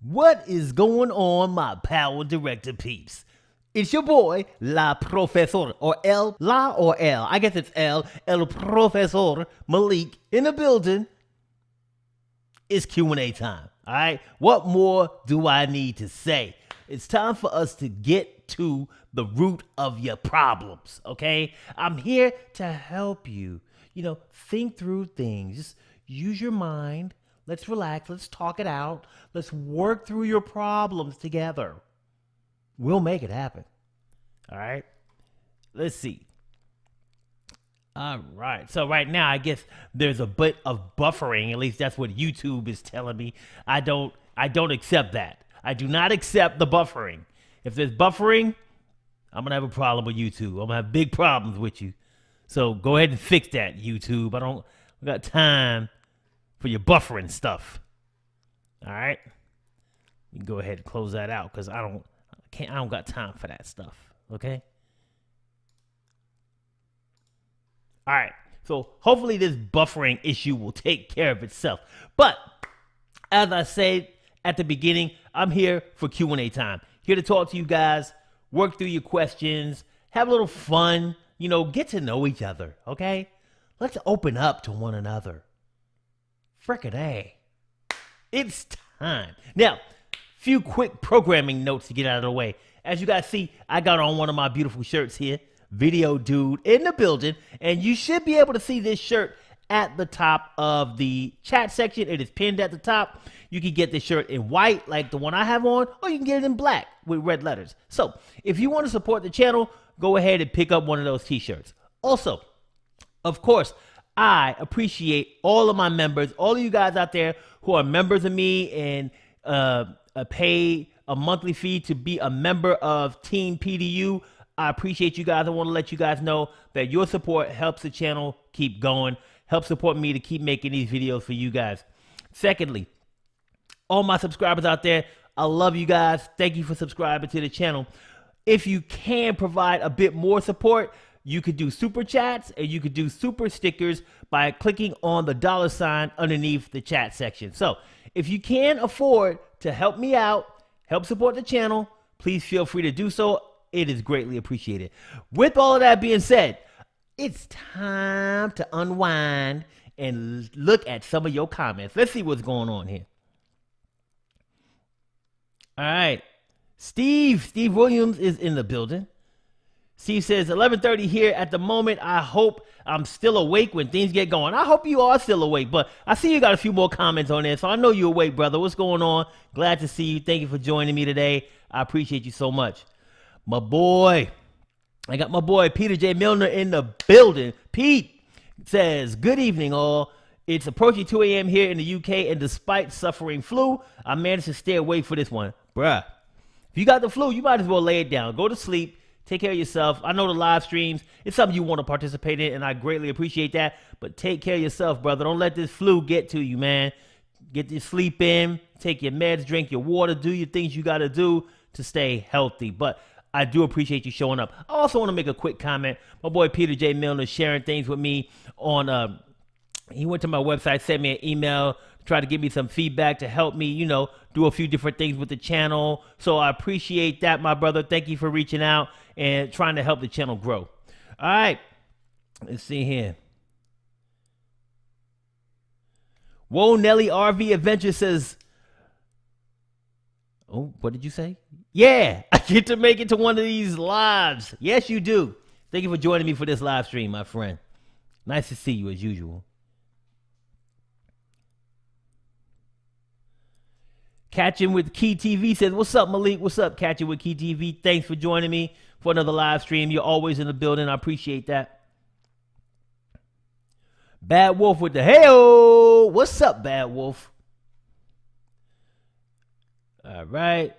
What is going on, my PowerDirector peeps? It's your boy, La Profesor, or L, La or L. I guess it's L, El Profesor Malik in the building. It's Q&A time, all right? What more do I need to say? It's time for us to get to the root of your problems, okay? I'm here to help you, think through things. Just use your mind. Let's relax. Let's talk it out. Let's work through your problems together. We'll make it happen. All right. Let's see. All right. So right now, I guess there's a bit of buffering. At least that's what YouTube is telling me. I don't accept that. I do not accept the buffering. If there's buffering, I'm going to have a problem with YouTube. I'm going to have big problems with you. So go ahead and fix that, YouTube. I got time for your buffering stuff. All right. You can go ahead and close that out because I don't got time for that stuff. Okay. All right. So hopefully this buffering issue will take care of itself. But as I said at the beginning, I'm here for Q&A time. Here to talk to you guys, work through your questions, have a little fun, get to know each other. Okay. Let's open up to one another. Frickin' A. It's time. Now, few quick programming notes to get out of the way. As you guys see, I got on one of my beautiful shirts here. Video Dude in the building. And you should be able to see this shirt at the top of the chat section. It is pinned at the top. You can get this shirt in white like the one I have on, or you can get it in black with red letters. So, if you want to support the channel, go ahead and pick up one of those t-shirts. Also, of course, I appreciate all of my members, all of you guys out there who are members of me and pay a monthly fee to be a member of Team PDU. I appreciate you guys. I want to let you guys know that your support helps the channel keep going, helps support me to keep making these videos for you guys. Secondly, all my subscribers out there, I love you guys. Thank you for subscribing to the channel. If you can provide a bit more support, you could do super chats and you could do super stickers by clicking on the $sign underneath the chat section. So if you can afford to help me out, help support the channel, please feel free to do so. It is greatly appreciated. With all of that being said, it's time to unwind and look at some of your comments. Let's see what's going on here. All right. Steve Williams is in the building. Steve says, 11:30 here at the moment. I hope I'm still awake when things get going. I hope you are still awake, but I see you got a few more comments on there, so I know you're awake, brother. What's going on? Glad to see you. Thank you for joining me today. I appreciate you so much. My boy, I got my boy Peter J. Milner in the building. Pete says, good evening, all. It's approaching 2 a.m. here in the UK, and despite suffering flu, I managed to stay awake for this one. Bruh, if you got the flu, you might as well lay it down. Go to sleep. Take care of yourself. I know the live streams, it's something you want to participate in, and I greatly appreciate that. But take care of yourself, brother. Don't let this flu get to you, man. Get your sleep in. Take your meds. Drink your water. Do your things you got to do to stay healthy. But I do appreciate you showing up. I also want to make a quick comment. My boy Peter J. Milner sharing things with me on, he went to my website, sent me an email, tried to give me some feedback to help me, do a few different things with the channel. So I appreciate that, my brother. Thank you for reaching out and trying to help the channel grow. All right. Let's see here. Whoa, Nelly RV Adventure says, oh, what did you say? Yeah, I get to make it to one of these lives. Yes, you do. Thank you for joining me for this live stream, my friend. Nice to see you as usual. Catching with Key TV says, what's up, Malik? What's up, Catching with Key TV? Thanks for joining me for another live stream. You're always in the building. I appreciate that. Bad Wolf with the hey-oh. What's up, Bad Wolf? All right.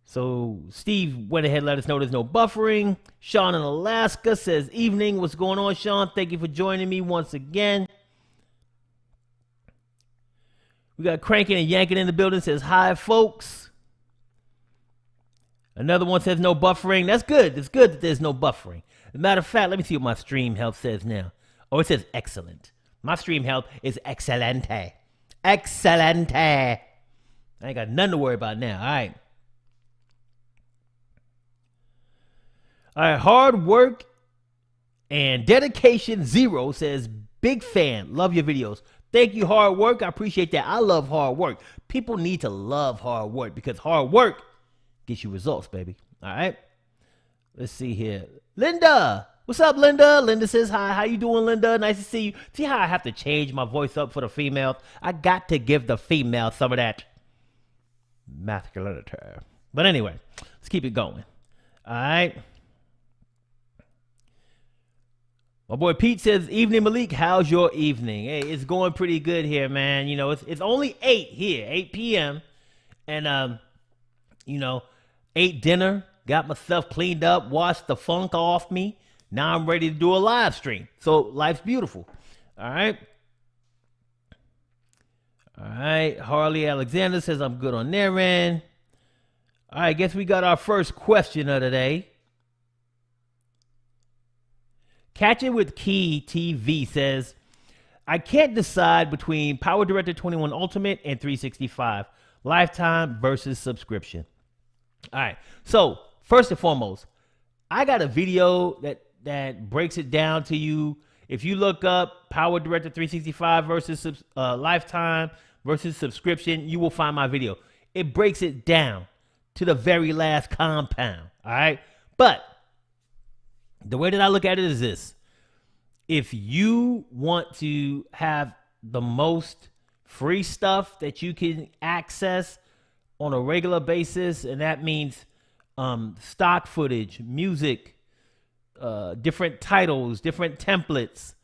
So Steve went ahead and let us know there's no buffering. Sean in Alaska says, evening. What's going on, Sean? Thank you for joining me once again. We got Cranking and Yanking in the building. Says, hi, folks. Another one says no buffering. That's good. It's good that there's no buffering. As a matter of fact, let me see what my stream health says now. Oh, it says excellent. My stream health is excelente. Excelente. I ain't got nothing to worry about now. All right. All right. Hard work and dedication zero says, big fan. Love your videos. Thank you, hard work. I appreciate that. I love hard work. People need to love hard work because hard work gets you results, baby. All right. Let's see here. Linda. What's up, Linda? Linda says hi. How you doing, Linda? Nice to see you. See how I have to change my voice up for the females? I got to give the female some of that masculinity. But anyway, let's keep it going. All right. My boy Pete says, evening, Malik. How's your evening? Hey, it's going pretty good here, man. You know, it's only 8 here, 8 p.m. And, you know, ate dinner, got myself cleaned up, washed the funk off me. Now I'm ready to do a live stream. So life's beautiful. All right. All right. Harley Alexander says, I'm good on their end. All right. Guess we got our first question of the day. Catch It With Key TV says, I can't decide between PowerDirector 21 Ultimate and 365. Lifetime versus subscription. All right. So first and foremost, I got a video that breaks it down to you. If you look up PowerDirector 365 versus Lifetime versus subscription, you will find my video. It breaks it down to the very last compound. All right. But the way that I look at it is this. If you want to have the most free stuff that you can access on a regular basis, and that means stock footage, music, different titles, different templates,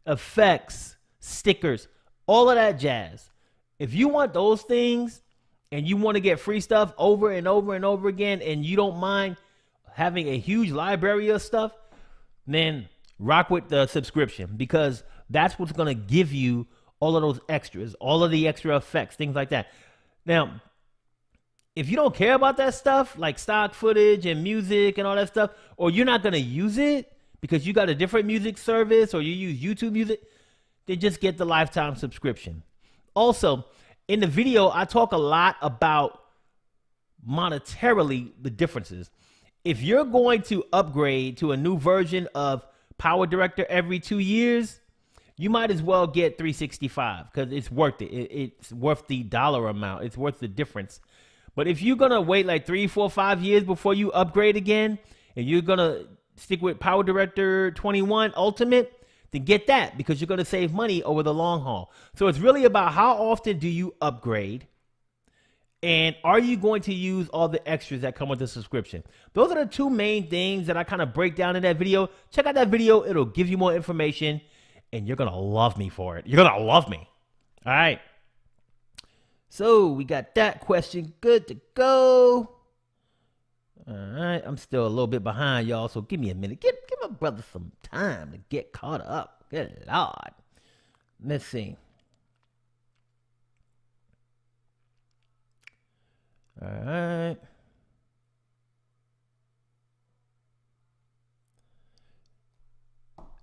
effects, stickers, all of that jazz. If you want those things and you want to get free stuff over and over and over again, and you don't mind having a huge library of stuff, then rock with the subscription, because that's what's going to give you all of those extras, all of the extra effects, things like that. Now, if you don't care about that stuff, like stock footage and music and all that stuff, or you're not going to use it because you got a different music service or you use YouTube Music, then just get the lifetime subscription. Also, in the video, I talk a lot about monetarily the differences. If you're going to upgrade to a new version of PowerDirector every 2 years, you might as well get 365 because it's worth it. It's worth the dollar amount. It's worth the difference. But if you're going to wait like 3, 4, 5 years before you upgrade again, and you're going to stick with PowerDirector 21 Ultimate, then get that because you're going to save money over the long haul. So it's really about how often do you upgrade, and are you going to use all the extras that come with the subscription? Those are the two main things that I kind of break down in that video. Check out that video. It'll give you more information, and you're going to love me for it. You're going to love me. All right. So we got that question good to go. All right. I'm still a little bit behind, y'all, so give me a minute. Give my brother some time to get caught up. Good Lord. Let's see. All right.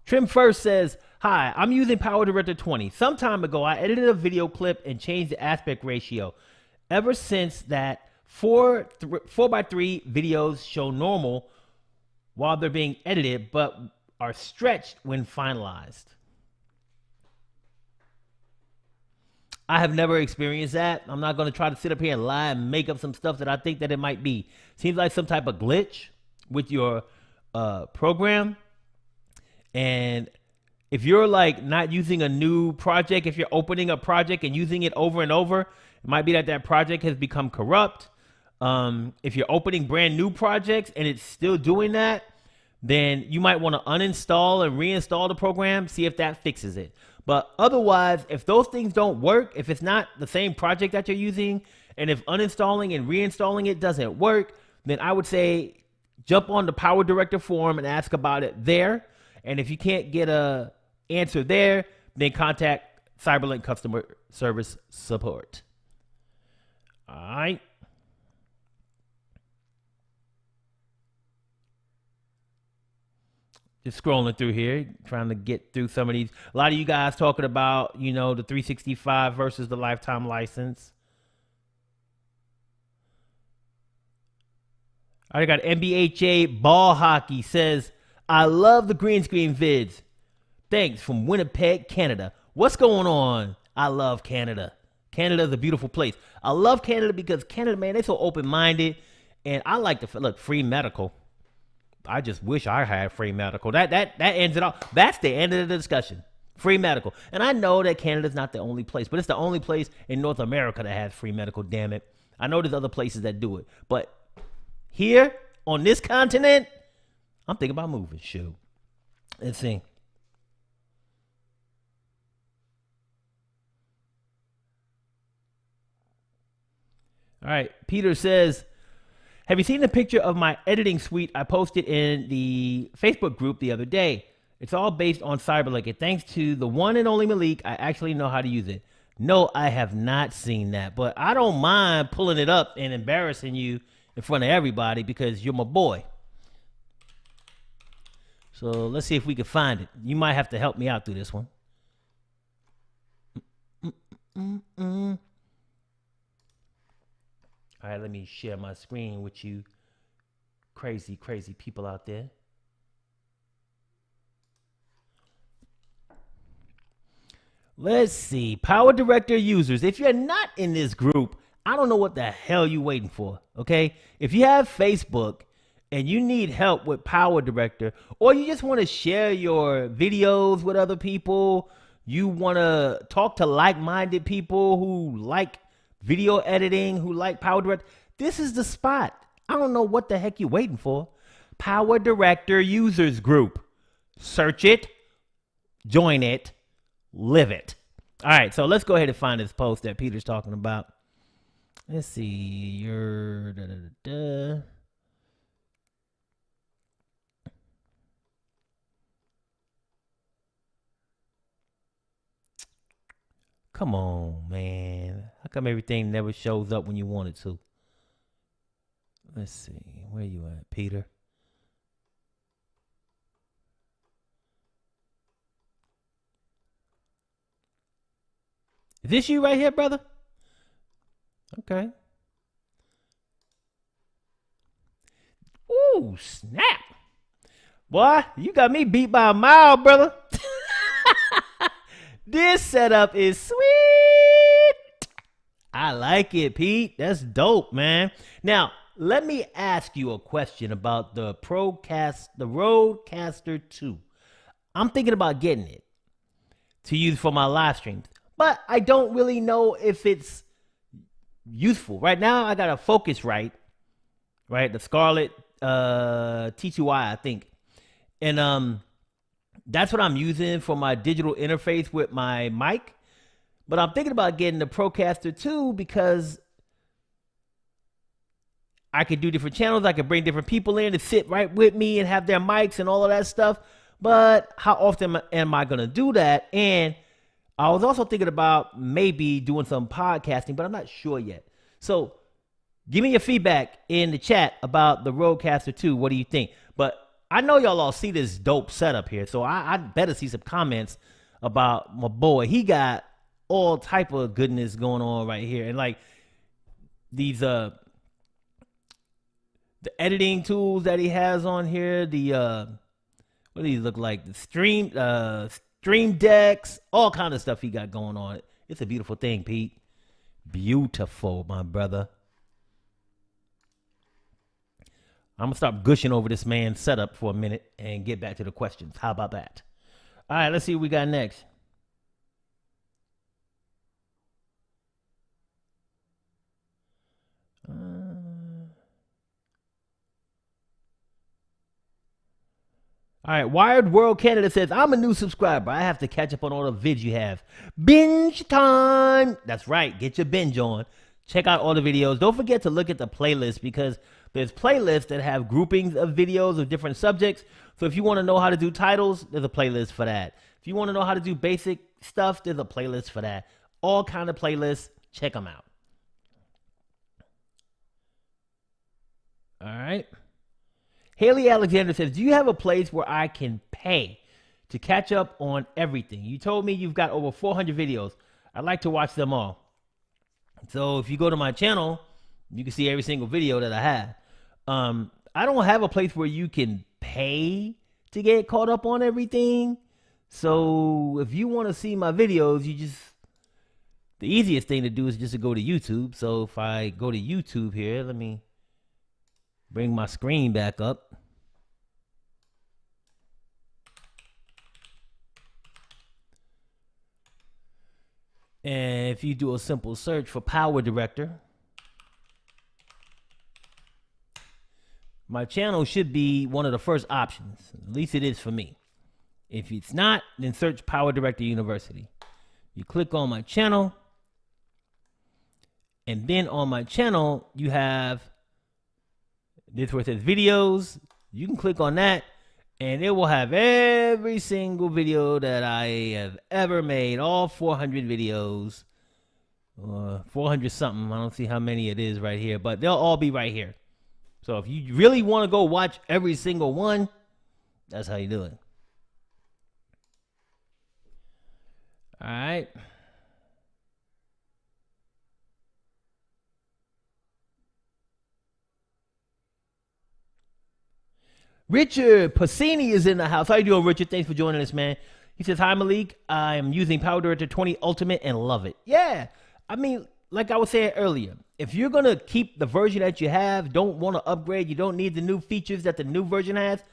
Trim First says, hi, I'm using PowerDirector 20. Some time ago, I edited a video clip and changed the aspect ratio. Ever since that, 4:3 videos show normal while they're being edited, but are stretched when finalized. I have never experienced that. I'm not going to try to sit up here and lie and make up some stuff that I think that it might be. Seems like some type of glitch with your program. And if you're like not using a new project, if you're opening a project and using it over and over, it might be that that project has become corrupt. If you're opening brand new projects and it's still doing that, then you might want to uninstall and reinstall the program, see if that fixes it. But otherwise, if those things don't work, if it's not the same project that you're using, and if uninstalling and reinstalling it doesn't work, then I would say jump on the PowerDirector forum and ask about it there. And if you can't get a answer there, then contact Cyberlink Customer Service Support. All right. Just scrolling through here, trying to get through some of these. A lot of you guys talking about, you know, the 365 versus the lifetime license. I got NBHA Ball Hockey says, I love the green screen vids. Thanks from Winnipeg, Canada. What's going on? I love Canada. Canada's a beautiful place. I love Canada because Canada, man, they're so open-minded. And I like to look, free medical. I just wish I had free medical. That ends it off. That's the end of the discussion. Free medical. And I know that Canada's not the only place, but it's the only place in North America that has free medical, damn it. I know there's other places that do it. But here, on this continent, I'm thinking about moving. Shoot. Let's see. All right. Peter says, have you seen the picture of my editing suite I posted in the Facebook group the other day? It's all based on Cyberlink. And thanks to the one and only Malik, I actually know how to use it. No, I have not seen that. But I don't mind pulling it up and embarrassing you in front of everybody because you're my boy. So let's see if we can find it. You might have to help me out through this one. All right, let me share my screen with you crazy, crazy people out there. Let's see. PowerDirector users. If you're not in this group, I don't know what the hell you're waiting for, okay? If you have Facebook and you need help with PowerDirector, or you just want to share your videos with other people, you want to talk to like-minded people who like video editing, who like PowerDirector, this is the spot. I don't know what the heck you're waiting for. PowerDirector users group. Search it, join it, live it. All right, so let's go ahead and find this post that Peter's talking about. Let's see. Your Come on, man. How come everything never shows up when you want it to? Let's see. Where you at, Peter? Is this you right here, brother? Okay. Ooh, snap. Boy, you got me beat by a mile, brother. This setup is sweet. I like it, Pete. That's dope, man. Now, let me ask you a question about the Rodecaster 2. I'm thinking about getting it to use for my live streams, but I don't really know if it's useful. Right now, I got a Focusrite, right? The Scarlett T2i, I think. And that's what I'm using for my digital interface with my mic. But I'm thinking about getting the Procaster 2 because I could do different channels. I could bring different people in to sit right with me and have their mics and all of that stuff. But how often am I going to do that? And I was also thinking about maybe doing some podcasting, but I'm not sure yet. So give me your feedback in the chat about the Rodecaster 2. What do you think? But I know y'all all see this dope setup here, so I better see some comments about my boy. He got all type of goodness going on right here. And like these the editing tools that he has on here, the what do these look like? The stream decks, all kind of stuff he got going on. It's a beautiful thing, Pete. Beautiful, my brother. I'm going to stop gushing over this man's setup for a minute and get back to the questions. How about that? All right, let's see what we got next. All right, Wired World Canada says, I'm a new subscriber. I have to catch up on all the vids you have. Binge time. That's right. Get your binge on. Check out all the videos. Don't forget to look at the playlist because there's playlists that have groupings of videos of different subjects. So if you want to know how to do titles, there's a playlist for that. If you want to know how to do basic stuff, there's a playlist for that. All kind of playlists. Check them out. All right. Haley Alexander says, do you have a place where I can pay to catch up on everything? You told me you've got over 400 videos. I'd like to watch them all. So if you go to my channel, you can see every single video that I have. I don't have a place where you can pay to get caught up on everything. So if you want to see my videos, the easiest thing to do is just to go to YouTube. So if I go to YouTube here, let me bring my screen back up. And if you do a simple search for PowerDirector, my channel should be one of the first options. At least it is for me. If it's not, then search PowerDirector University. You click on my channel. And then on my channel, you have this where it says videos. You can click on that. And it will have every single video that I have ever made. All 400 videos. 400 something. I don't see how many it is right here. But they'll all be right here. So if you really want to go watch every single one, that's how you do it. All right. Richard Passini is in the house. How you doing, Richard? Thanks for joining us, man. He says, hi, Malik. I am using PowerDirector 20 Ultimate and love it. Yeah. I mean, like I was saying earlier, if you're going to keep the version that you have, don't want to upgrade, you don't need the new features that the new version has,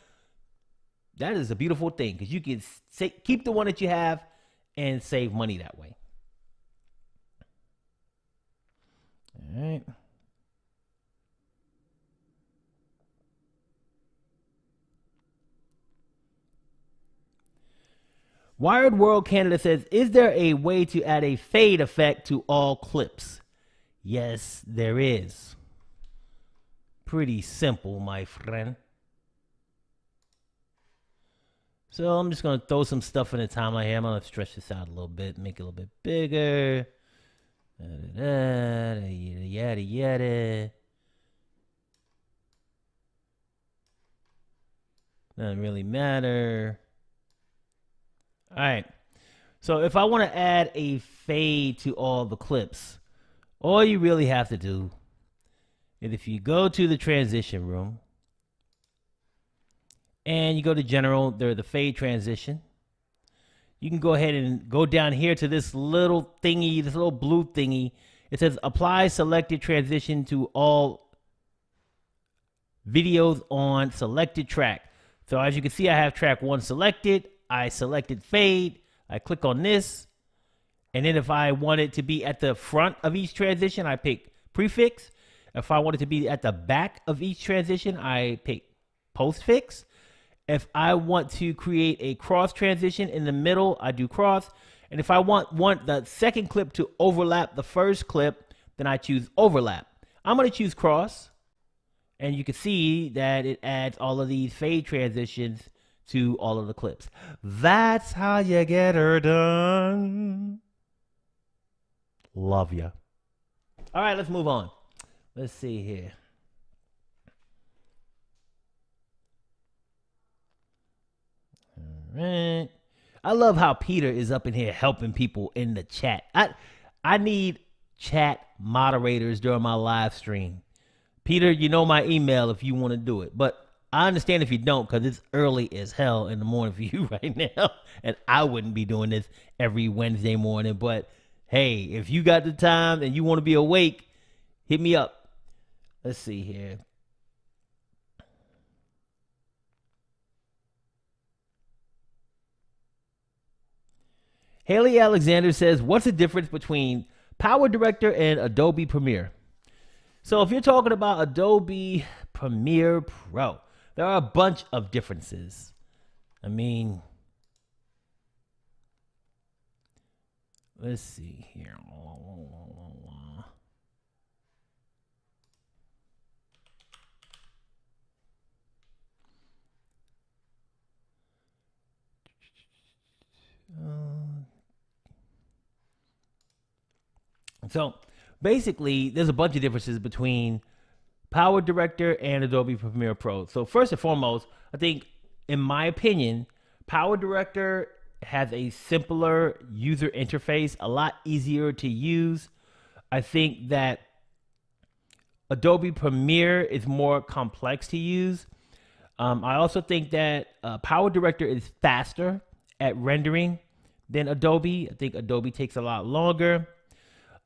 that is a beautiful thing because you can keep the one that you have and save money that way. All right. Wired World Canada says, is there a way to add a fade effect to all clips? Yes, there is. Pretty simple, my friend. So I'm just going to throw some stuff in the timeline here. I'm going to stretch this out a little bit, make it a little bit bigger. Yada, yada. Doesn't really matter. All right. So if I want to add a fade to all the clips, all you really have to do is if you go to the transition room and you go to general, there's the fade transition. You can go ahead and go down here to this little thingy, this little blue thingy. It says apply selected transition to all videos on selected track. So as you can see, I have track 1 selected. I selected fade. I click on this. And then if I want it to be at the front of each transition, I pick prefix. If I want it to be at the back of each transition, I pick postfix. If I want to create a cross transition in the middle, I do cross. And if I want the second clip to overlap the first clip, then I choose overlap. I'm going to choose cross. And you can see that it adds all of these fade transitions to all of the clips. That's how you get her done. Love ya. All right, let's move on. Let's see here. All right. I love how Peter is up in here helping people in the chat. I need chat moderators during my live stream. Peter, you know my email if you want to do it. But I understand if you don't, because it's early as hell in the morning for you right now. And I wouldn't be doing this every Wednesday morning. But hey, if you got the time and you want to be awake, hit me up. Let's see here. Haley Alexander says, what's the difference between PowerDirector and Adobe Premiere? So if you're talking about Adobe Premiere Pro, there are a bunch of differences. I mean, let's see here. So basically, there's a bunch of differences between PowerDirector and Adobe Premiere Pro. So first and foremost, I think, in my opinion, PowerDirector has a simpler user interface, a lot easier to use. I think that Adobe Premiere is more complex to use. I also think that PowerDirector is faster at rendering than Adobe. I think Adobe takes a lot longer.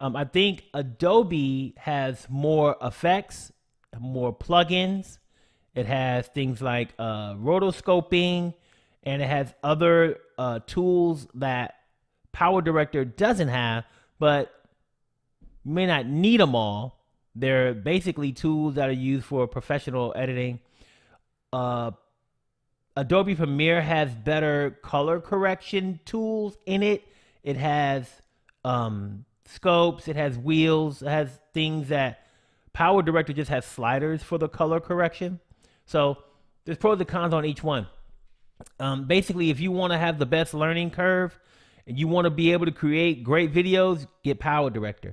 I think Adobe has more effects, more plugins. It has things like rotoscoping, and it has other tools that PowerDirector doesn't have, but you may not need them all. They're basically tools that are used for professional editing. Adobe Premiere has better color correction tools in it. It has scopes, it has wheels, it has things that PowerDirector just has sliders for the color correction. So there's pros and cons on each one. Basically, if you want to have the best learning curve and you want to be able to create great videos, get PowerDirector.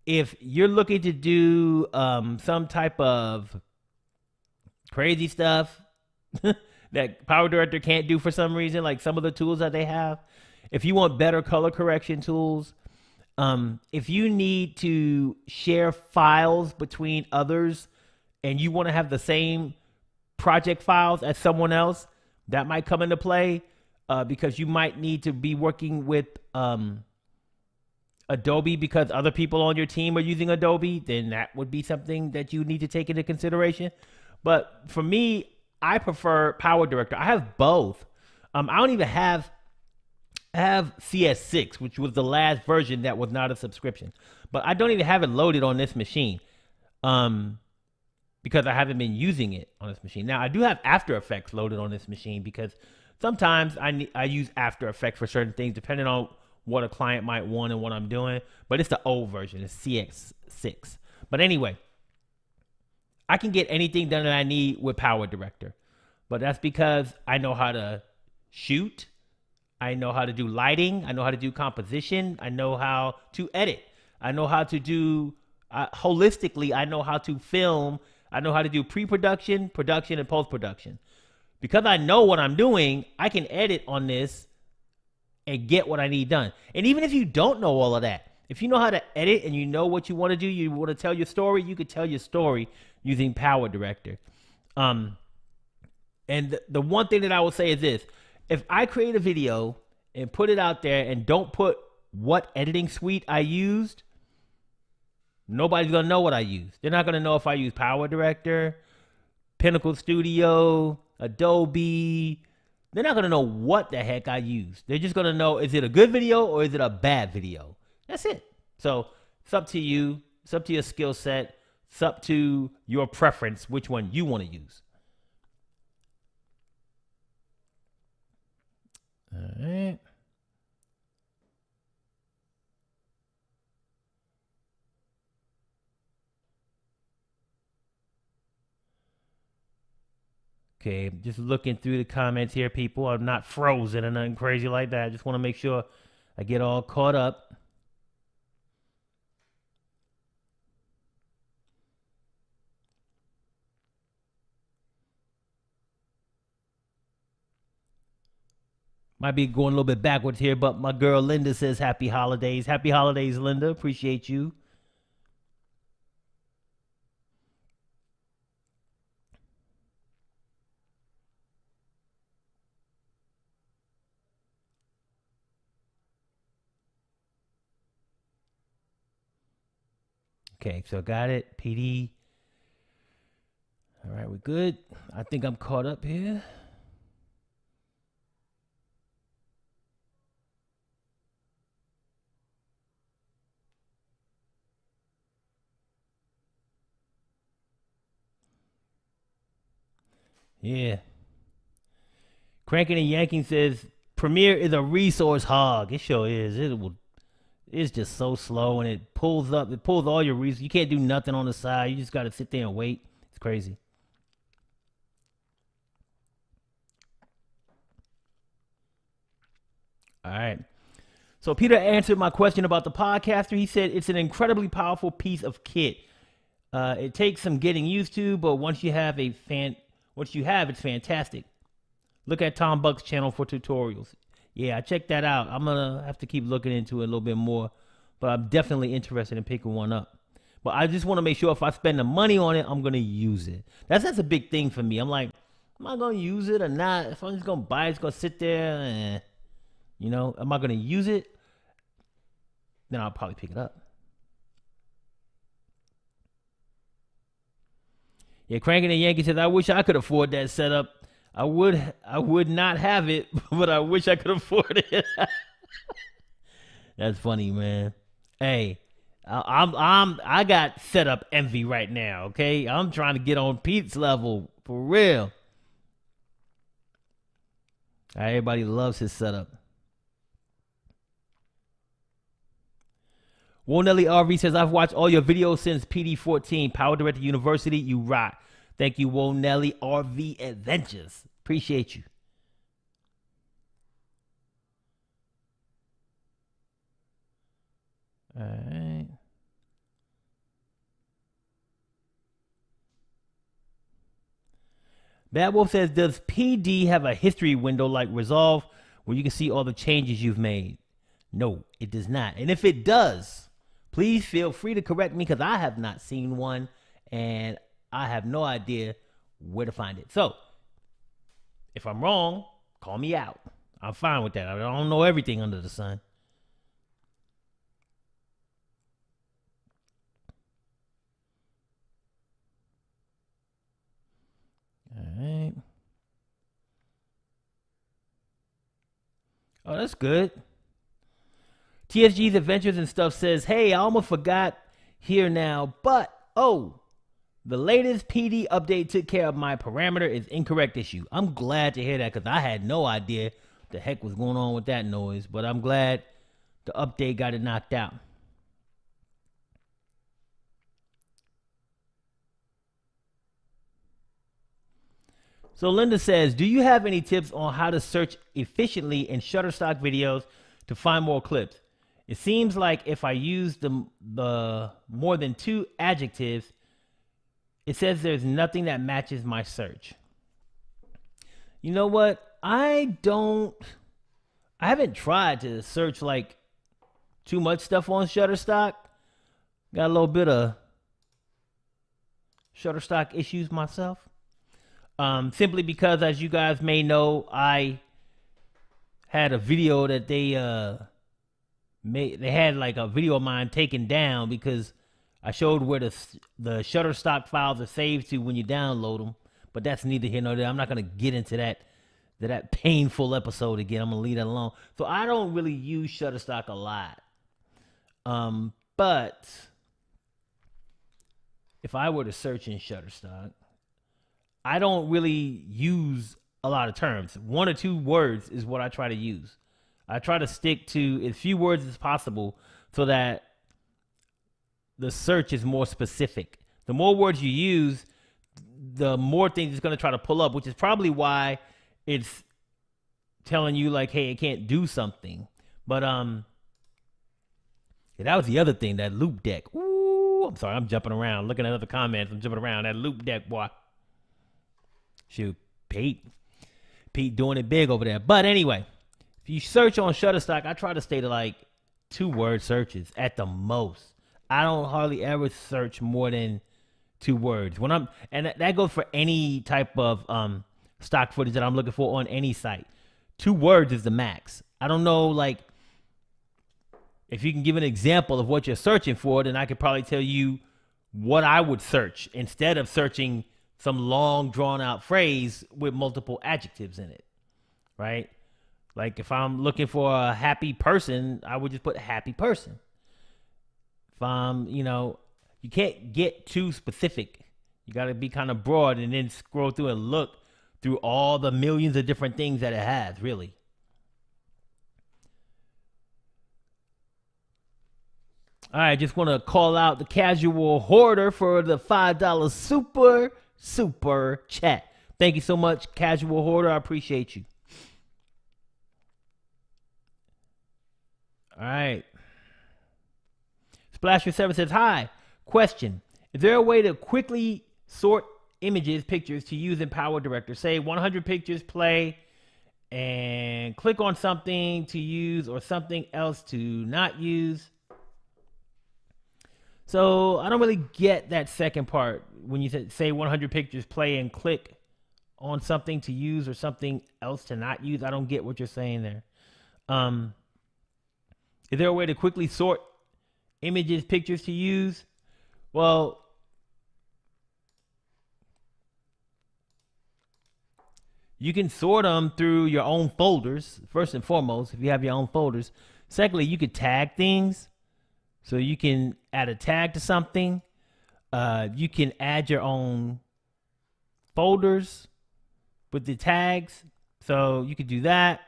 If you're looking to do some type of crazy stuff that PowerDirector can't do for some reason, like some of the tools that they have, if you want better color correction tools, if you need to share files between others and you want to have the same project files as someone else, that might come into play because you might need to be working with Adobe because other people on your team are using Adobe. Then that would be something that you need to take into consideration. But for me, I prefer PowerDirector. I have both. I don't even have CS6, which was the last version that was not a subscription. But I don't even have it loaded on this machine because I haven't been using it on this machine. Now, I do have After Effects loaded on this machine because sometimes I use After Effects for certain things depending on what a client might want and what I'm doing. But it's the old version. It's CS6. But anyway, I can get anything done that I need with PowerDirector. But that's because I know how to shoot. I know how to do lighting. I know how to do composition. I know how to edit. I know how to do, holistically, I know how to film. I know how to do pre-production, production, and post-production. Because I know what I'm doing, I can edit on this and get what I need done. And even if you don't know all of that, if you know how to edit and you know what you want to do, you want to tell your story, you could tell your story using PowerDirector. And the one thing that I will say is this. If I create a video and put it out there and don't put what editing suite I used, nobody's going to know what I used. They're not going to know if I use PowerDirector, Pinnacle Studio, Adobe. They're not going to know what the heck I used. They're just going to know, is it a good video or is it a bad video? That's it. So it's up to you. It's up to your skill set. It's up to your preference, which one you want to use. All right. Okay, just looking through the comments here, people. I'm not frozen or nothing crazy like that. I just want to make sure I get all caught up. Might be going a little bit backwards here, but my girl Linda says happy holidays. Happy holidays, Linda. Appreciate you. Okay, so got it. PD. All right, we're good. I think I'm caught up here. Yeah. Cranking and Yanking says Premiere is a resource hog. It sure is. It's just so slow and it pulls up. It pulls all your resources. You can't do nothing on the side. You just got to sit there and wait. It's crazy. All right. So Peter answered my question about the podcaster. He said it's an incredibly powerful piece of kit. It takes some getting used to, but once you have it's fantastic. Look at Tom Buck's channel for tutorials. Yeah, I checked that out. I'm gonna have to keep looking into it a little bit more, but I'm definitely interested in picking one up. But I just want to make sure if I spend the money on it, I'm gonna use it. That's a big thing for me. I'm like, am I gonna use it or not? If I'm just gonna buy it, it's gonna sit there, am I gonna use it? Then I'll probably pick it up. Yeah, Cranking the Yankee says, I wish I could afford that setup. I would not have it, but I wish I could afford it. That's funny, man. Hey, I got setup envy right now, okay? I'm trying to get on Pete's level for real. Everybody loves his setup. Wonelli RV says, I've watched all your videos since PD14, PowerDirector University. You rock. Thank you, Wonelli RV Adventures. Appreciate you. All right. Bad Wolf says, does PD have a history window like Resolve where you can see all the changes you've made? No, it does not. And if it does, please feel free to correct me because I have not seen one and I have no idea where to find it. So, if I'm wrong, call me out. I'm fine with that. I don't know everything under the sun. All right. Oh, that's good. TSG's Adventures and Stuff says, hey, I almost forgot here now, but, the latest PD update took care of my parameter is incorrect issue. I'm glad to hear that because I had no idea what the heck was going on with that noise, but I'm glad the update got it knocked out. So Linda says, do you have any tips on how to search efficiently in Shutterstock videos to find more clips? It seems like if I use the more than 2 adjectives, it says there's nothing that matches my search. You know what? I haven't tried to search like too much stuff on Shutterstock. Got a little bit of Shutterstock issues myself. Simply because, as you guys may know, I had a video that they had like a video of mine taken down because I showed where the Shutterstock files are saved to when you download them, but that's neither here nor there. I'm not gonna get into that painful episode again. I'm gonna leave that alone. So I don't really use Shutterstock a lot. But if I were to search in Shutterstock, I don't really use a lot of terms. 1 or 2 words is what I try to use. I try to stick to as few words as possible so that the search is more specific. The more words you use, the more things it's going to try to pull up, which is probably why it's telling you like, hey, it can't do something. But that was the other thing, that loop deck. Ooh, I'm sorry, I'm jumping around, looking at other comments. I'm jumping around that loop deck, boy. Shoot, Pete doing it big over there. But anyway, if you search on Shutterstock, I try to stay to like 2-word searches at the most. I don't hardly ever search more than 2 words. And that goes for any type of stock footage that I'm looking for on any site. 2 words is the max. I don't know, like, if you can give an example of what you're searching for, then I could probably tell you what I would search instead of searching some long drawn out phrase with multiple adjectives in it, right? Like if I'm looking for a happy person, I would just put happy person. If I'm, you can't get too specific. You got to be kind of broad and then scroll through and look through all the millions of different things that it has, really. All right, just want to call out the Casual Hoarder for the $5 super chat. Thank you so much, Casual Hoarder. I appreciate you. All right. Splasher7 says, hi, question. Is there a way to quickly sort pictures to use in PowerDirector? Say 100 pictures, play, and click on something to use or something else to not use. So I don't really get that second part when you say 100 pictures, play and click on something to use or something else to not use. I don't get what you're saying there. Um, is there a way to quickly sort images, pictures to use? Well, you can sort them through your own folders, first and foremost, if you have your own folders. Secondly, you could tag things. So you can add a tag to something. You can add your own folders with the tags. So you could do that.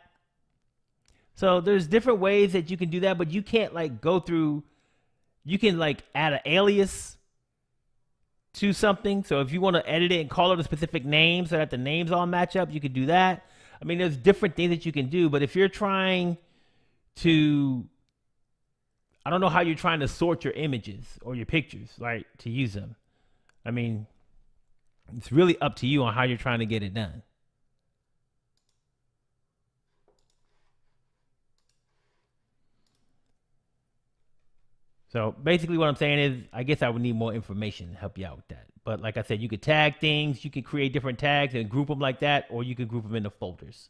So there's different ways that you can do that, but you can't like go through, you can like add an alias to something. So if you want to edit it and call it a specific name so that the names all match up, you could do that. I mean, there's different things that you can do, but if you're trying to, I don't know how you're trying to sort your images or your pictures, right, to use them. I mean, it's really up to you on how you're trying to get it done. So basically what I'm saying is, I guess I would need more information to help you out with that. But like I said, you could tag things, you could create different tags and group them like that, or you could group them into folders.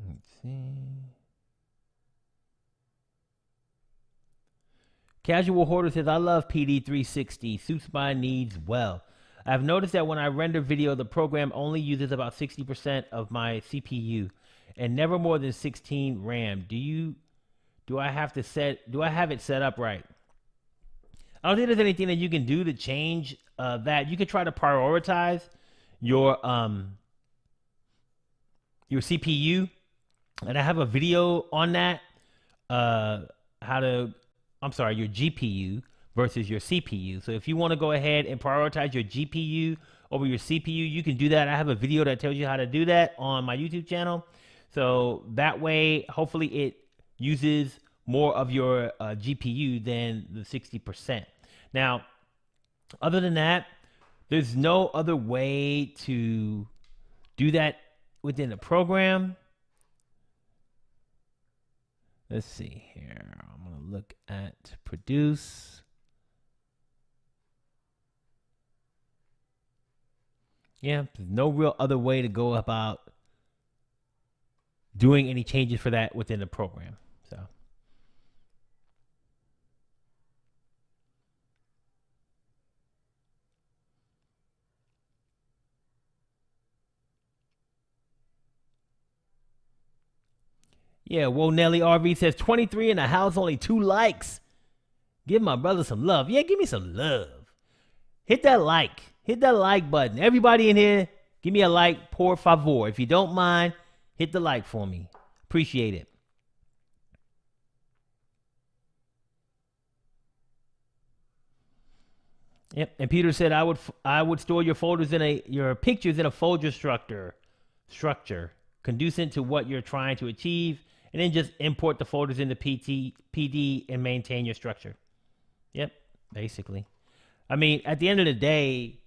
Let's see. Casual Hoarder says, I love PD360. Suits my needs well. I've noticed that when I render video, the program only uses about 60% of my CPU and never more than 16 RAM. Do I have it set up right? I don't think there's anything that you can do to change that. You could try to prioritize your CPU, and I have a video on that. Your GPU versus your CPU. So if you want to go ahead and prioritize your GPU over your CPU, you can do that. I have a video that tells you how to do that on my YouTube channel. So that way, hopefully it uses more of your GPU than the 60%. Now, other than that, there's no other way to do that within the program. Let's see here. I'm going to look at produce. Yeah, there's no real other way to go about doing any changes for that within the program. So, yeah, Whoa Nelly RV says 23 in the house, only 2 likes. Give my brother some love. Yeah, give me some love. Hit that like. Hit that like button. Everybody in here, give me a like, por favor. If you don't mind, hit the like for me. Appreciate it. Yep. And Peter said I would store your folders your pictures in a folder structure conducive to what you're trying to achieve, and then just import the folders into PD and maintain your structure. Yep, basically. I mean, at the end of the day,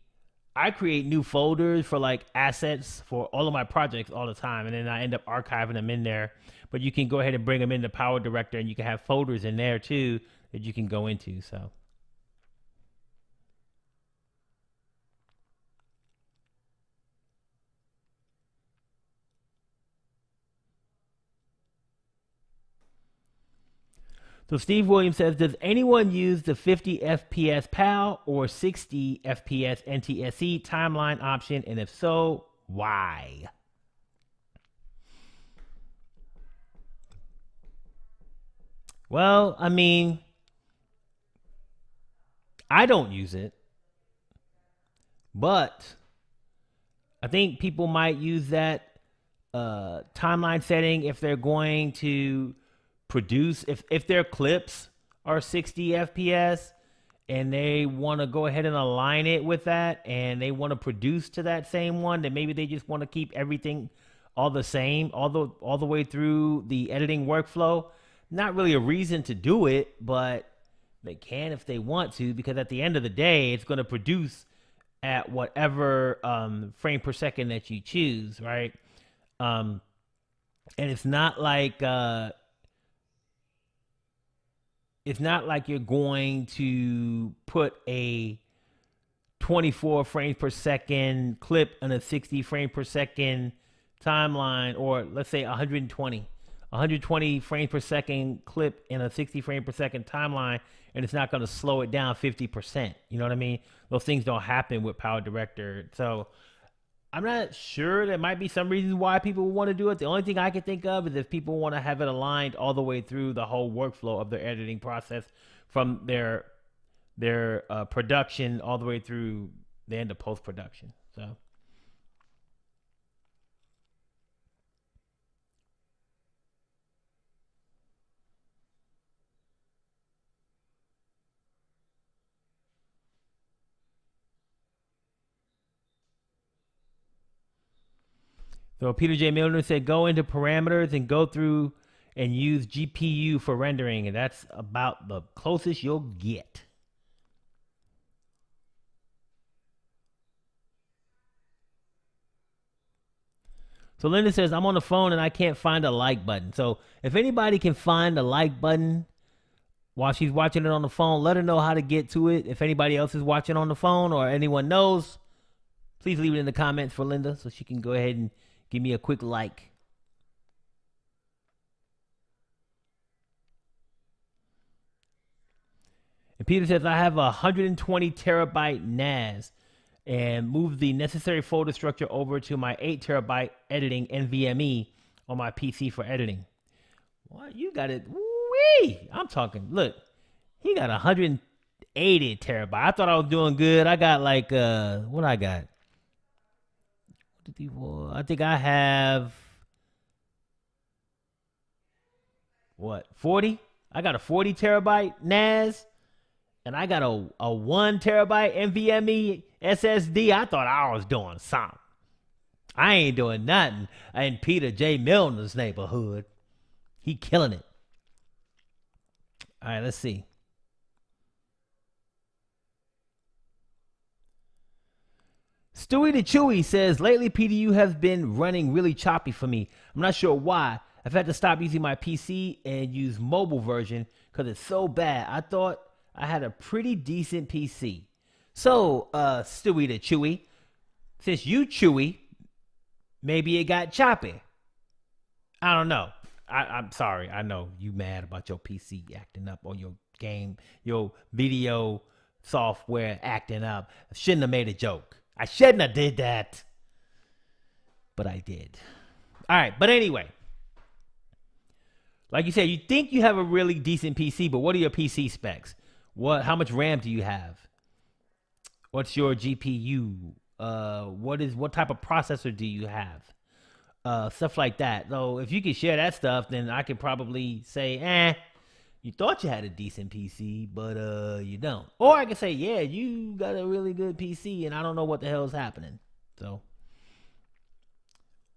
I create new folders for like assets for all of my projects all the time, and then I end up archiving them in there. But you can go ahead and bring them into PowerDirector, and you can have folders in there too that you can go into. So. So Steve Williams says, does anyone use the 50 FPS PAL or 60 FPS NTSC timeline option? And if so, why? Well, I mean, I don't use it, but I think people might use that timeline setting if they're going to produce, if their clips are 60 FPS and they want to go ahead and align it with that, and they want to produce to that same one, then maybe they just want to keep everything all the same, all the way through the editing workflow. Not really a reason to do it, but They can if they want to, because at the end of the day, it's going to produce at whatever frame per second that you choose, right? Um, and it's not like you're going to put a 24 frames per second clip in a 60 frame per second timeline, or let's say 120 frames per second clip in a 60 frame per second timeline, and it's not going to slow it down 50%. You know what I mean? Those things don't happen with PowerDirector. So I'm not sure. There might be some reasons why people want to do it. The only thing I can think of is if people want to have it aligned all the way through the whole workflow of their editing process, from their production all the way through the end of post production. So Peter J. Milner said, go into parameters and go through and use GPU for rendering, and that's about the closest you'll get. So Linda says, I'm on the phone and I can't find a like button. So if anybody can find a like button while she's watching it on the phone, let her know how to get to it. If anybody else is watching on the phone or anyone knows, please leave it in the comments for Linda so she can go ahead and give me a quick like. And Peter says, I have a 120 terabyte NAS and move the necessary folder structure over to my 8 terabyte editing NVMe on my PC for editing. What? You got it? Wee! I'm talking, look, he got 180 terabyte. I thought I was doing good. I got like, what I got? I think I have, what, 40? I got a 40 terabyte NAS. And I got a 1 terabyte NVMe SSD. I thought I was doing something. I ain't doing nothing in Peter J. Milner's neighborhood. He killing it. All right, let's see. Stewie the Chewy says, lately PDU has been running really choppy for me. I'm not sure why. I've had to stop using my PC and use mobile version because it's so bad. I thought I had a pretty decent PC. So, Stewie the Chewy, since you chewy, maybe it got choppy. I don't know. I'm sorry. I know you mad about your PC acting up or your game, your video software acting up. I shouldn't have made a joke. I shouldn't have did that. But I did. All right. But anyway, like you said, you think you have a really decent PC, but what are your PC specs? How much RAM do you have? What's your GPU? What type of processor do you have? Stuff like that. So if you can share that stuff, then I could probably say, you thought you had a decent PC, but you don't. Or I could say, yeah, you got a really good PC, and I don't know what the hell is happening. So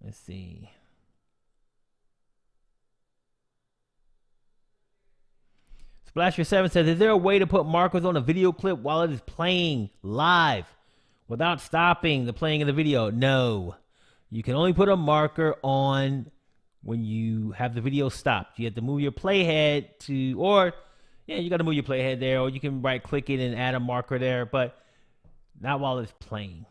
let's see. Splasher7 says, is there a way to put markers on a video clip while it is playing live without stopping the playing of the video? No. You can only put a marker on when you have the video stopped. You have to move your playhead you got to move your playhead there, or you can right click it and add a marker there, but not while it's playing.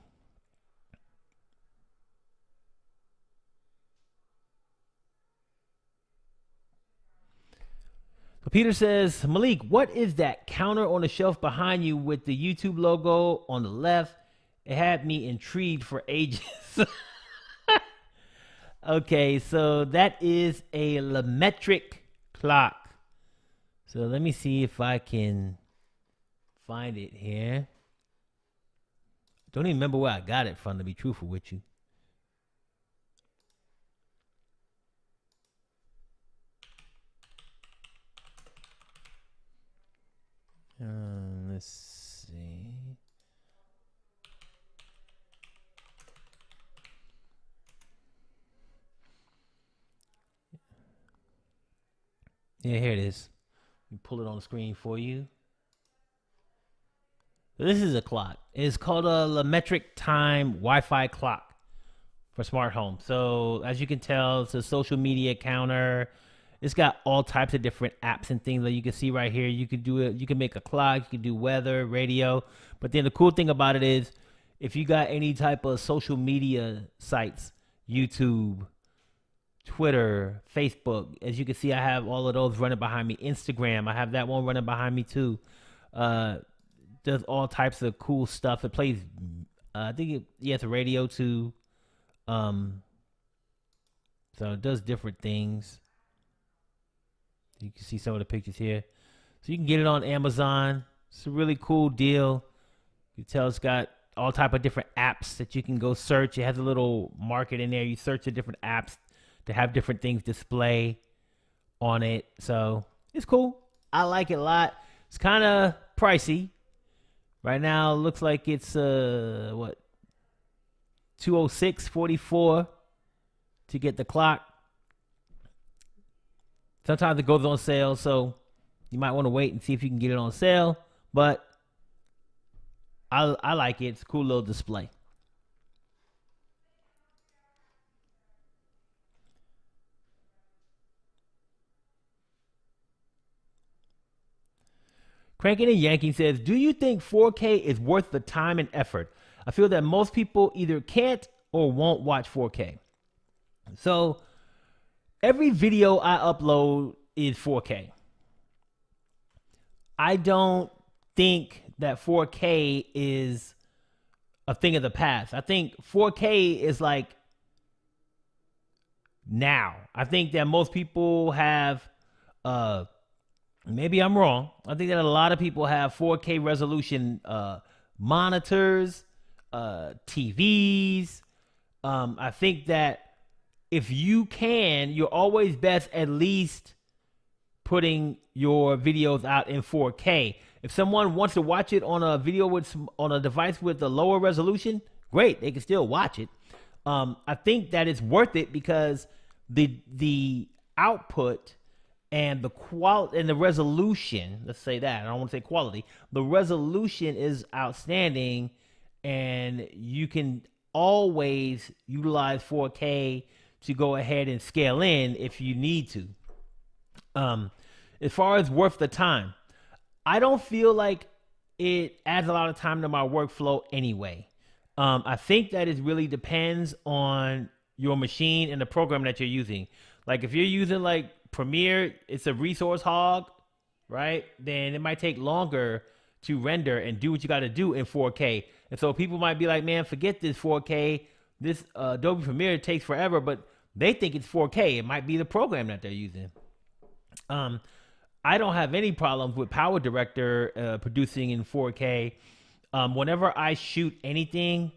So Peter says, Malik, what is that counter on the shelf behind you with the YouTube logo on the left? It had me intrigued for ages. Okay, so that is a LaMetric clock. So let me see if I can find it here. Don't even remember where I got it from, to be truthful with you. Let's see. Yeah, here it is. Let me pull it on the screen for you. This is a clock. It's called a metric time Wi-Fi clock for smart home. So as you can tell, it's a social media counter. It's got all types of different apps and things that you can see right here. You can do it. You can make a clock. You can do weather, radio. But then the cool thing about it is, if you got any type of social media sites, YouTube, Twitter, Facebook, as you can see, I have all of those running behind me. Instagram, I have that one running behind me too. Uh, does all types of cool stuff. It plays, I think it's a radio too. Um, so it does different things. You can see some of the pictures here. So you can get it on Amazon. It's a really cool deal. You can tell it's got all type of different apps that you can go search. It has a little market in there. You search the different apps to have different things display on it. So it's cool. I like it a lot. It's kind of pricey. Right now, it looks like it's what, $206.44 to get the clock. Sometimes it goes on sale, so you might want to wait and see if you can get it on sale. But I like it. It's a cool little display. Cranking and Yanking says, do you think 4K is worth the time and effort? I feel that most people either can't or won't watch 4K. So every video I upload is 4K. I don't think that 4K is a thing of the past. I think 4K is like now. I think that most people have maybe I'm wrong. I think that a lot of people have 4K resolution monitors, TVs. I think that if you can, you're always best at least putting your videos out in 4K. If someone wants to watch it on a video on a device with a lower resolution, great, they can still watch it. I think that it's worth it because the output and the quality and the resolution, let's say that, I don't want to say quality, the resolution is outstanding, and you can always utilize 4K to go ahead and scale in if you need to. As far as worth the time, I don't feel like it adds a lot of time to my workflow anyway. I think that it really depends on your machine and the program that you're using. Like if you're using like Premiere, it's a resource hog, right? Then it might take longer to render and do what you got to do in 4K. And so people might be like, man, forget this 4K. This Adobe Premiere takes forever, but they think it's 4K. It might be the program that they're using. I don't have any problems with PowerDirector producing in 4K. Whenever I shoot anything,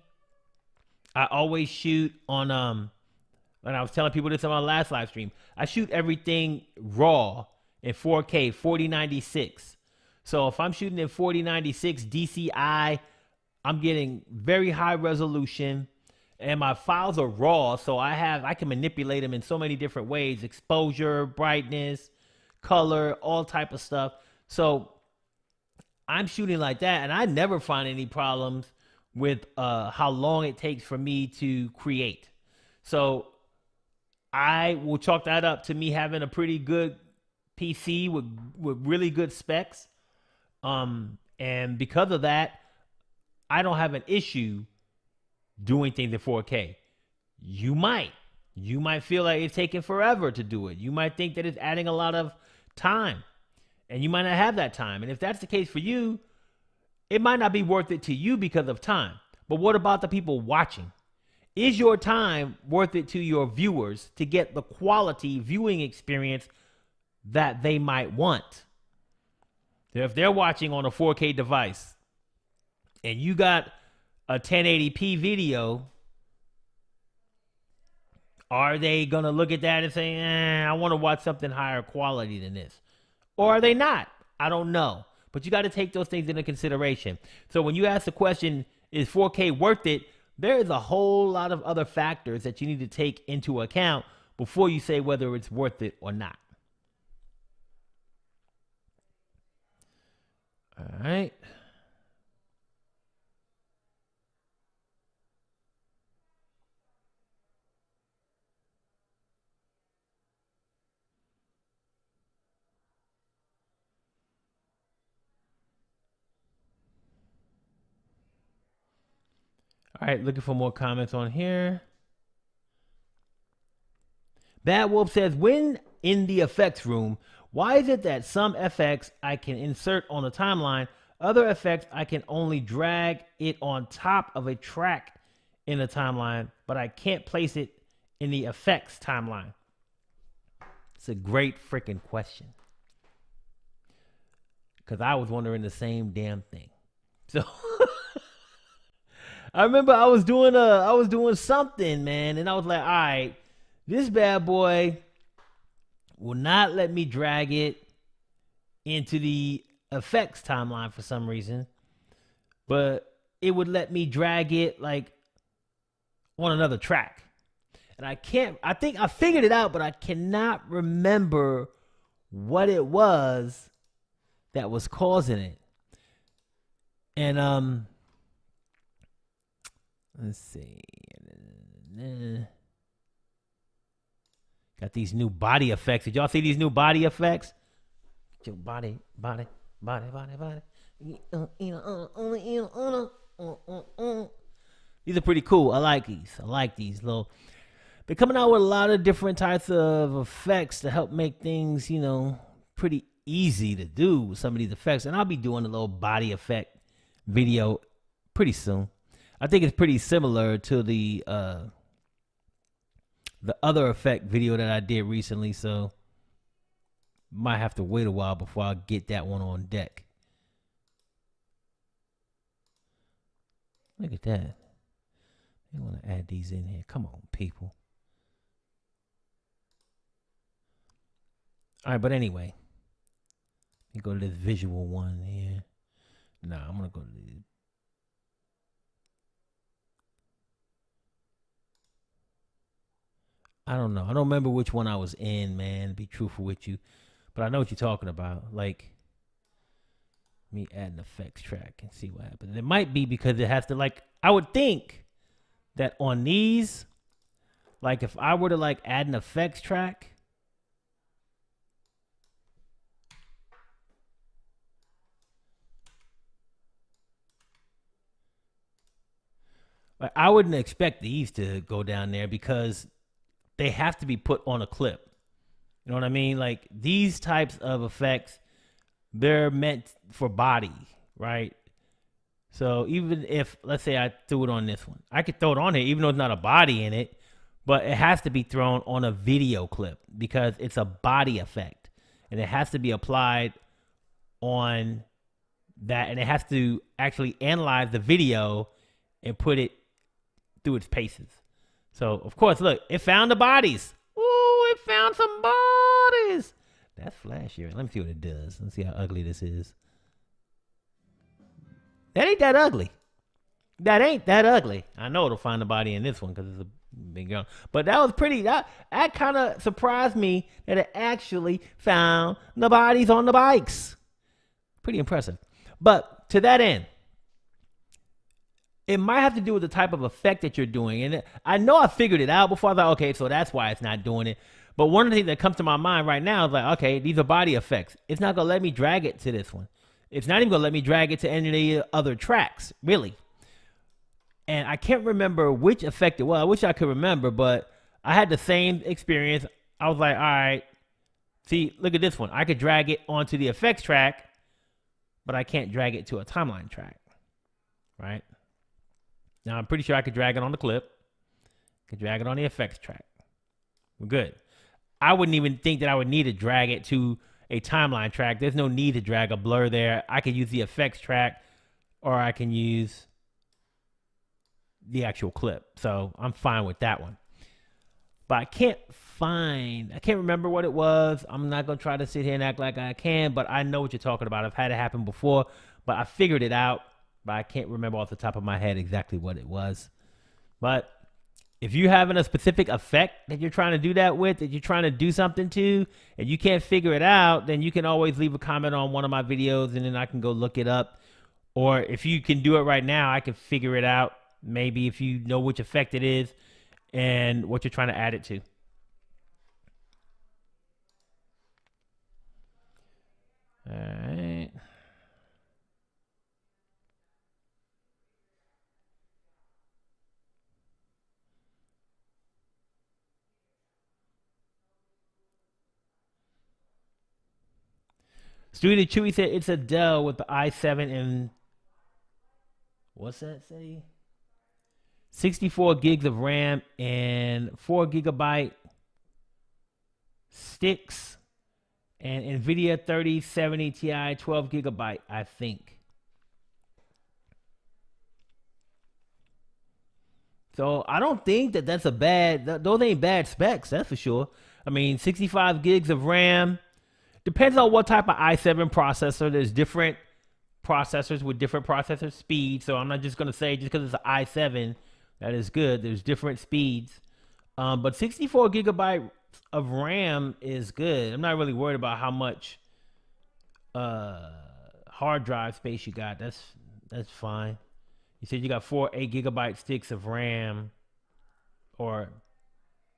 I always shoot on, and I was telling people this on my last live stream, I shoot everything raw in 4K, 4096. So if I'm shooting in 4096 DCI, I'm getting very high resolution, and my files are raw, so I can manipulate them in so many different ways: exposure, brightness, color, all type of stuff. So I'm shooting like that, and I never find any problems with how long it takes for me to create. So I will chalk that up to me having a pretty good PC with really good specs. And because of that, I don't have an issue doing things in 4K. You might feel like it's taking forever to do it. You might think that it's adding a lot of time, and you might not have that time. And if that's the case for you, it might not be worth it to you because of time. But what about the people watching? Is your time worth it to your viewers to get the quality viewing experience that they might want? So if they're watching on a 4K device and you got a 1080p video, are they going to look at that and say, I want to watch something higher quality than this? Or are they not? I don't know. But you got to take those things into consideration. So when you ask the question, is 4K worth it? There is a whole lot of other factors that you need to take into account before you say whether it's worth it or not. All right. All right, looking for more comments on here. Bad Wolf says, when in the effects room, why is it that some effects I can insert on the timeline, other effects I can only drag it on top of a track in the timeline, but I can't place it in the effects timeline? It's a great freaking question. Because I was wondering the same damn thing. So I remember I was doing something, man, and I was like, all right, this bad boy will not let me drag it into the effects timeline for some reason, but it would let me drag it like on another track. And I think I figured it out, but I cannot remember what it was that was causing it. And let's see. Got these new body effects. Did y'all see these new body effects? Your body. These are pretty cool. I like these little. They're coming out with a lot of different types of effects to help make things, pretty easy to do with some of these effects. And I'll be doing a little body effect video pretty soon. I think it's pretty similar to the other effect video that I did recently, so might have to wait a while before I get that one on deck. Look at that. They want to add these in here. Come on, people. All right, but anyway, let me go to this visual one here. Nah, I'm going to go to the... I don't know. I don't remember which one I was in, man, to be truthful with you. But I know what you're talking about. Like, me add an effects track and see what happens. It might be because it has to, like, I would think that on these, like, if I were to, like, add an effects track, like, I wouldn't expect these to go down there because they have to be put on a clip. You know what I mean? Like, these types of effects, they're meant for body, right? So even if, let's say I threw it on this one, I could throw it on here even though it's not a body in it, but it has to be thrown on a video clip because it's a body effect. And it has to be applied on that. And it has to actually analyze the video and put it through its paces. So, of course, look, it found the bodies. Ooh, it found some bodies. That's flashier. Let me see what it does. Let's see how ugly this is. That ain't that ugly. That ain't that ugly. I know it'll find the body in this one because it's a big girl. But that was pretty. That kind of surprised me that it actually found the bodies on the bikes. Pretty impressive. But to that end, it might have to do with the type of effect that you're doing. And I know I figured it out before. I thought, okay, so that's why it's not doing it. But one of the things that comes to my mind right now is like, okay, these are body effects. It's not going to let me drag it to this one. It's not even going to let me drag it to any of the other tracks, really. And I can't remember which effect it was. I wish I could remember, but I had the same experience. I was like, all right, see, look at this one. I could drag it onto the effects track, but I can't drag it to a timeline track, right? Now, I'm pretty sure I could drag it on the clip. I could drag it on the effects track. We're good. I wouldn't even think that I would need to drag it to a timeline track. There's no need to drag a blur there. I could use the effects track or I can use the actual clip. So I'm fine with that one. But I can't remember what it was. I'm not going to try to sit here and act like I can, but I know what you're talking about. I've had it happen before, but I figured it out. But I can't remember off the top of my head exactly what it was. But if you're having a specific effect that you're trying to do that with, that you're trying to do something to, and you can't figure it out, then you can always leave a comment on one of my videos, and then I can go look it up. Or if you can do it right now, I can figure it out. Maybe if you know which effect it is and what you're trying to add it to. All right. Student Chewy said it's a Dell with the i7 and what's that say? 64 gigs of RAM and 4 gigabyte sticks and NVIDIA 3070 Ti 12 gigabyte, I think. So I don't think that that's a bad, those ain't bad specs, that's for sure. I mean, 65 gigs of RAM. Depends on what type of i7 processor. There's different processors with different processor speeds. So I'm not just going to say just because it's an i7 that is good. There's different speeds. But 64 gigabyte of RAM is good. I'm not really worried about how much hard drive space you got. That's fine. You said you got 4 8 gigabyte sticks of RAM, or at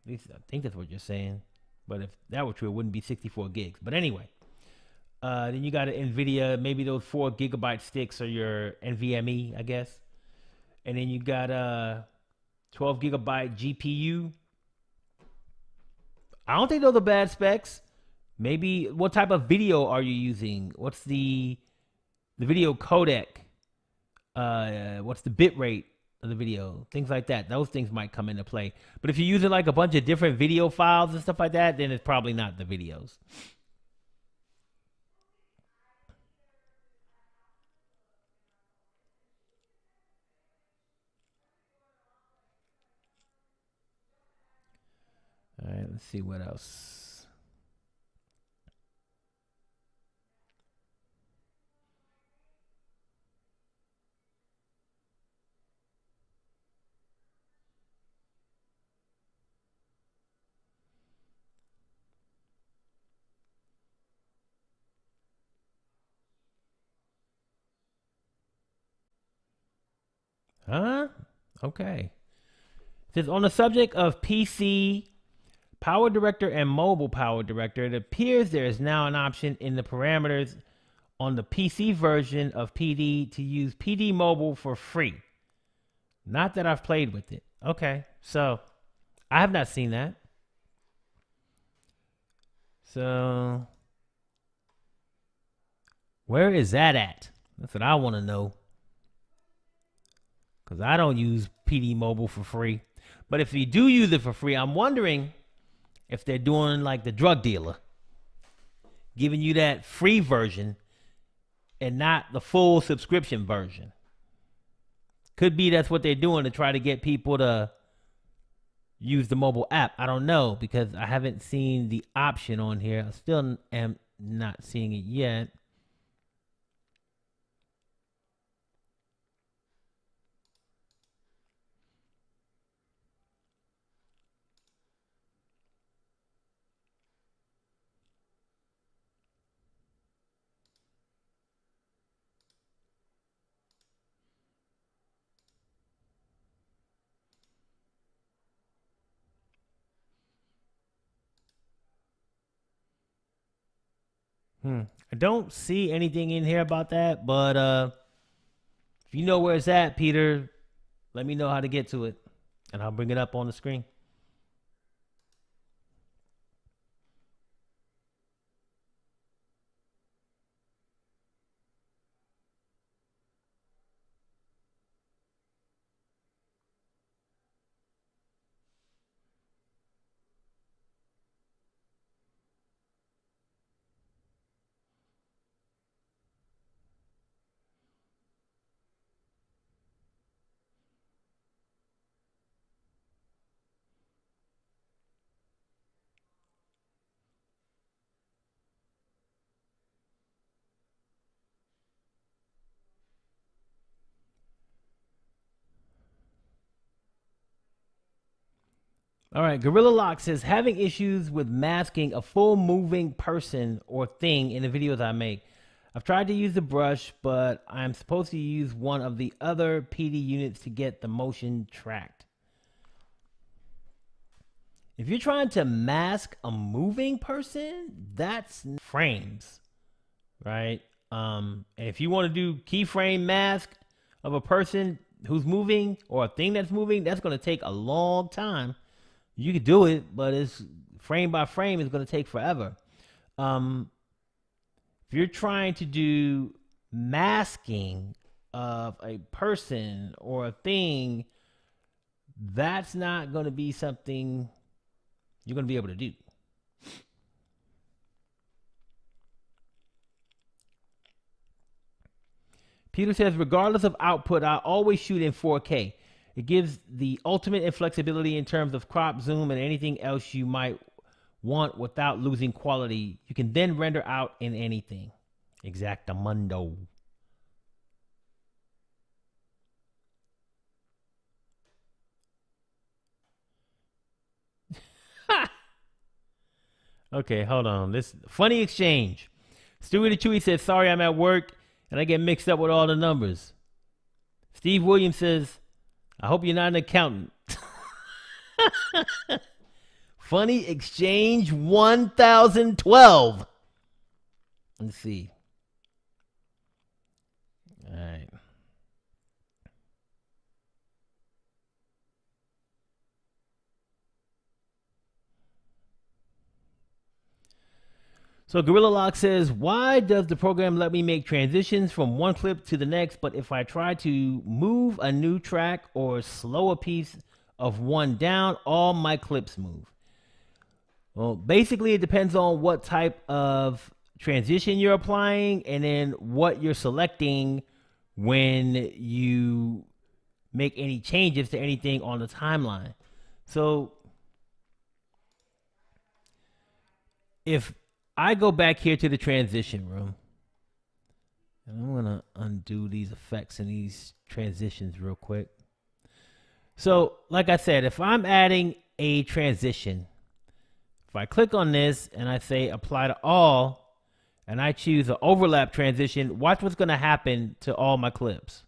least I think that's what you're saying. But if that were true, it wouldn't be 64 gigs. But anyway, then you got an NVIDIA. Maybe those 4 gigabyte sticks are your NVMe, I guess. And then you got a 12 gigabyte GPU. I don't think those are bad specs. Maybe what type of video are you using? What's the video codec? What's the bit rate of the video? Things like that. Those things might come into play. But if you're using like a bunch of different video files and stuff like that, then it's probably not the videos. All right, let's see what else. Huh? Okay. It says on the subject of PC PowerDirector and mobile PowerDirector, it appears there is now an option in the parameters on the PC version of PD to use PD Mobile for free. Not that I've played with it. Okay, so I have not seen that. So where is that at? That's what I want to know. Because I don't use PD Mobile for free. But if you do use it for free, I'm wondering if they're doing like the drug dealer, giving you that free version and not the full subscription version. Could be that's what they're doing to try to get people to use the mobile app. I don't know because I haven't seen the option on here. I still am not seeing it yet. I don't see anything in here about that, but if you know where it's at, Peter, let me know how to get to it, and I'll bring it up on the screen. All right, Gorilla Lock says having issues with masking a full moving person or thing in the videos I make. I've tried to use the brush, but I'm supposed to use one of the other PD units to get the motion tracked. If you're trying to mask a moving person, that's frames, right? And if you want to do keyframe mask of a person who's moving or a thing that's moving, that's going to take a long time. You could do it, but it's frame by frame. It's going to take forever. If If you're trying to do masking of a person or a thing, that's not going to be something you're going to be able to do. Peter says, regardless of output, I always shoot in 4K. It gives the ultimate inflexibility in terms of crop, zoom, and anything else you might want without losing quality. You can then render out in anything. Exactamundo. Okay, hold on. This funny exchange. Stewie the Chewy says, sorry, I'm at work and I get mixed up with all the numbers. Steve Williams says, I hope you're not an accountant. Funny exchange 1012. Let's see. All right. So Gorilla Lock says, why does the program let me make transitions from one clip to the next, but if I try to move a new track or slow a piece of one down, all my clips move? Well, basically it depends on what type of transition you're applying and then what you're selecting when you make any changes to anything on the timeline. So if I go back here to the transition room, and I'm going to undo these effects and these transitions real quick. So, like I said, if I'm adding a transition, if I click on this and I say apply to all, and I choose an overlap transition, watch what's going to happen to all my clips.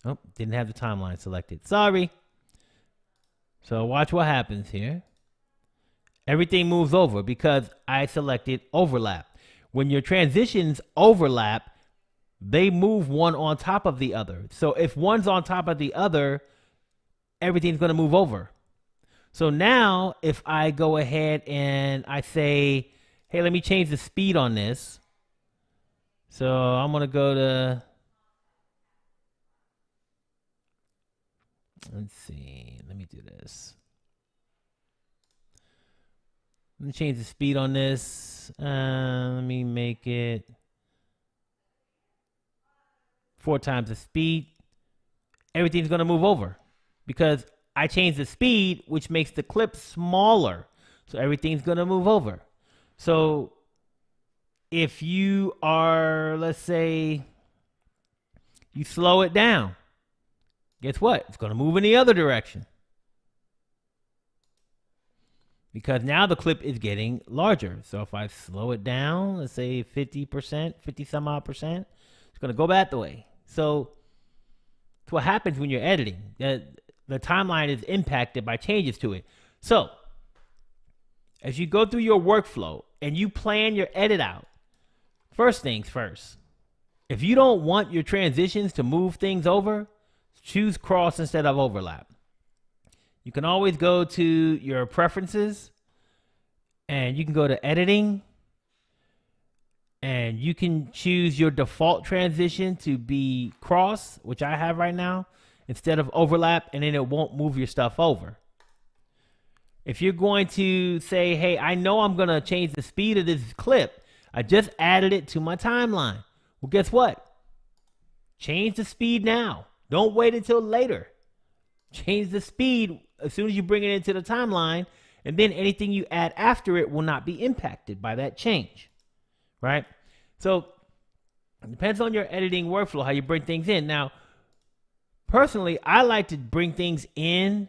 Oh, didn't have the timeline selected. Sorry. So watch what happens here. Everything moves over because I selected overlap. When your transitions overlap, they move one on top of the other. So if one's on top of the other, everything's going to move over. So now if I go ahead and I say, hey, let me change the speed on this. So I'm going to go to, let's see, let me do this. Let me change the speed on this. Let me make it 4 times the speed. Everything's going to move over because I changed the speed, which makes the clip smaller. So everything's going to move over. So if you are, let's say, you slow it down, guess what? It's going to move in the other direction. Because now the clip is getting larger. So if I slow it down, let's say 50%, 50 some odd percent, it's going to go back the way. So it's what happens when you're editing. The timeline is impacted by changes to it. So as you go through your workflow and you plan your edit out, first things first, if you don't want your transitions to move things over, choose cross instead of overlap. You can always go to your preferences and you can go to editing and you can choose your default transition to be cross, which I have right now, instead of overlap, and then it won't move your stuff over. If you're going to say, hey, I know I'm going to change the speed of this clip, I just added it to my timeline. Well, guess what? Change the speed now. Don't wait until later. Change the speed as soon as you bring it into the timeline, and then anything you add after it will not be impacted by that change, right? So it depends on your editing workflow, how you bring things in. Now, personally, I like to bring things in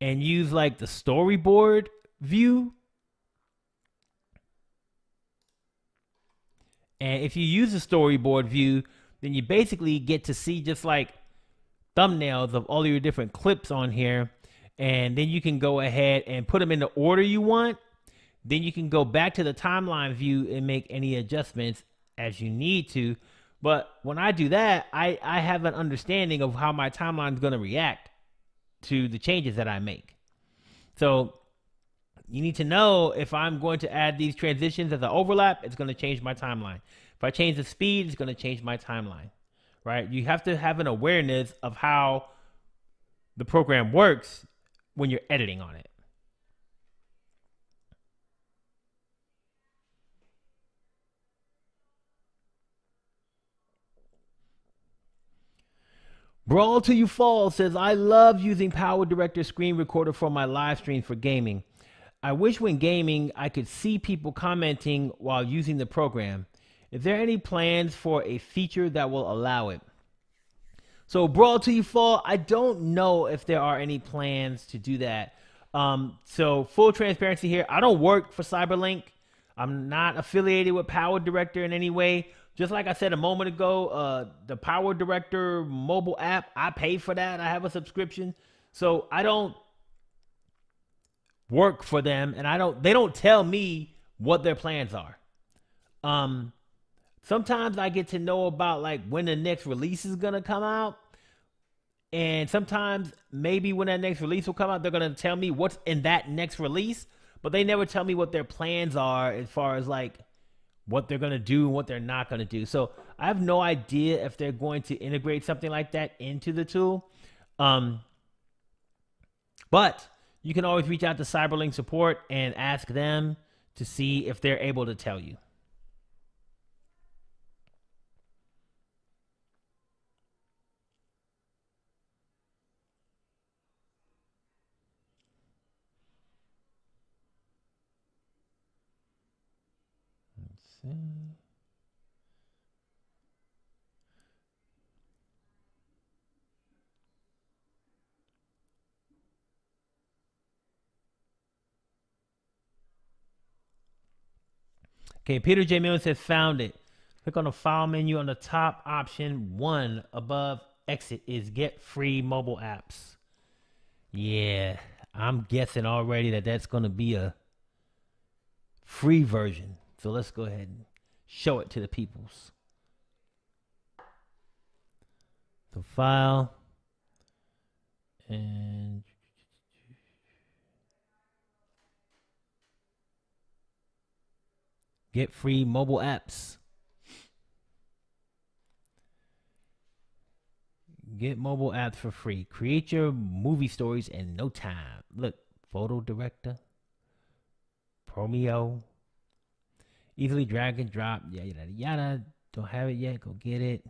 and use like the storyboard view. And if you use the storyboard view, then you basically get to see just like thumbnails of all your different clips on here, and then you can go ahead and put them in the order you want. Then you can go back to the timeline view and make any adjustments as you need to. But when I do that, I have an understanding of how my timeline is going to react to the changes that I make. So You need to know if I'm going to add these transitions as an overlap, it's going to change my timeline. If I change the speed, it's going to change my timeline, right? You have to have an awareness of how the program works when you're editing on it. Brawl Till You Fall says, I love using PowerDirector Screen Recorder for my live streams for gaming. I wish when gaming I could see people commenting while using the program. Is there any plans for a feature that will allow it? So Brawl Till You Fall, I don't know if there are any plans to do that. So full transparency here, I don't work for Cyberlink. I'm not affiliated with PowerDirector in any way. Just like I said a moment ago, the PowerDirector mobile app, I pay for that. I have a subscription. So I don't work for them, and they don't tell me what their plans are. Sometimes I get to know about like when the next release is gonna come out. And sometimes maybe when that next release will come out, they're gonna tell me what's in that next release, but they never tell me what their plans are as far as like what they're gonna do and what they're not gonna do. So I have no idea if they're going to integrate something like that into the tool. But you can always reach out to Cyberlink support and ask them to see if they're able to tell you. Let's see. Okay, Peter J. Millen says found it. Click on the file menu on the top option. One above exit is get free mobile apps. Yeah, I'm guessing already that that's going to be a free version. So let's go ahead and show it to the peoples. So file and get free mobile apps. Get mobile apps for free. Create your movie stories in no time. Look, PhotoDirector, Promeo, easily drag and drop. Yada yada yada. Don't have it yet? Go get it.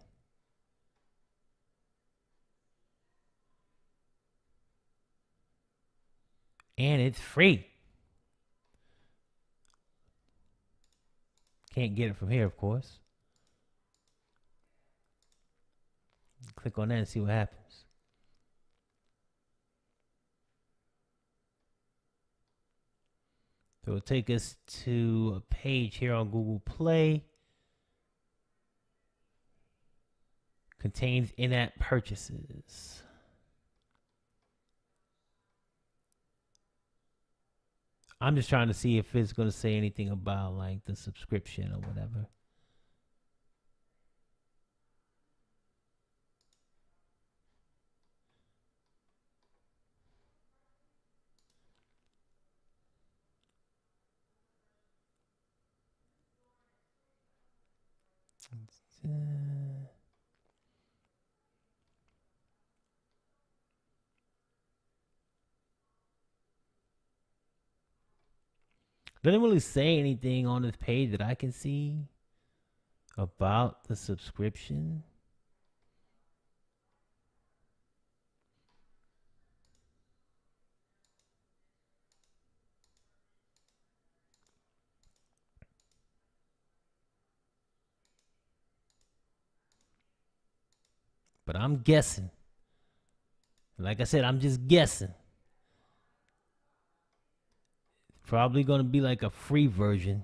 And it's free. Can't get it from here, of course. Click on that and see what happens. So it'll take us to a page here on Google Play. Contains in-app purchases. I'm just trying to see if it's going to say anything about like the subscription or whatever. Doesn't really say anything on this page that I can see about the subscription. But I'm guessing. Like I said, I'm just guessing. Probably going to be like a free version.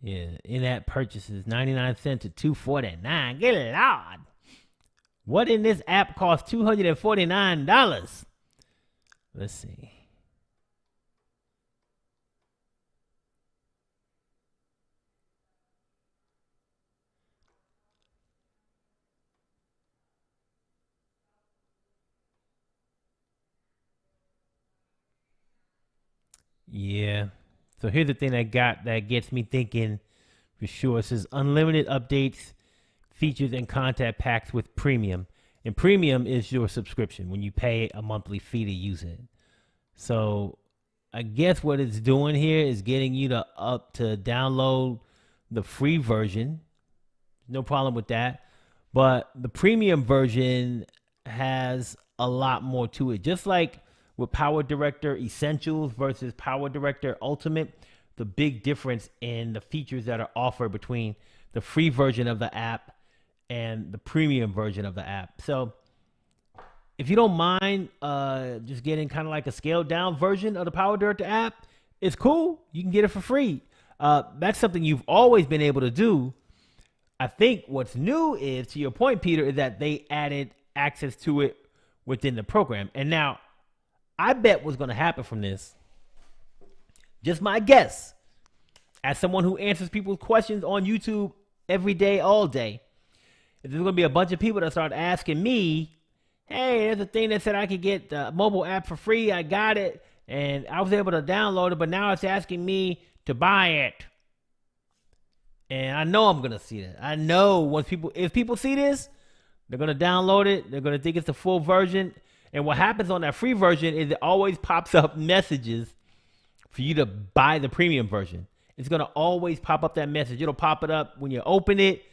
Yeah, in-app purchases, 99 cents to $249. Good Lord. What in this app costs $249? Let's see. Yeah. So here's the thing that gets me thinking for sure. It says unlimited updates, features, and content packs with premium. And premium is your subscription when you pay a monthly fee to use it. So I guess what it's doing here is getting you to download the free version. No problem with that. But the premium version has a lot more to it. Just like with PowerDirector Essentials versus PowerDirector Ultimate, the big difference in the features that are offered between the free version of the app and the premium version of the app. So if you don't mind just getting kind of like a scaled down version of the PowerDirector app, it's cool. You can get it for free. That's something you've always been able to do. I think what's new is, to your point, Peter, is that they added access to it within the program. And now, I bet what's going to happen from this, just my guess, as someone who answers people's questions on YouTube every day, all day, is there's going to be a bunch of people that start asking me, hey, there's a thing that said I could get the mobile app for free. I got it, and I was able to download it, but now it's asking me to buy it. And I know I'm going to see that. I know if people see this, they're going to download it. They're going to think it's the full version. And what happens on that free version is it always pops up messages for you to buy the premium version. It's going to always pop up that message. It'll pop it up when you open it.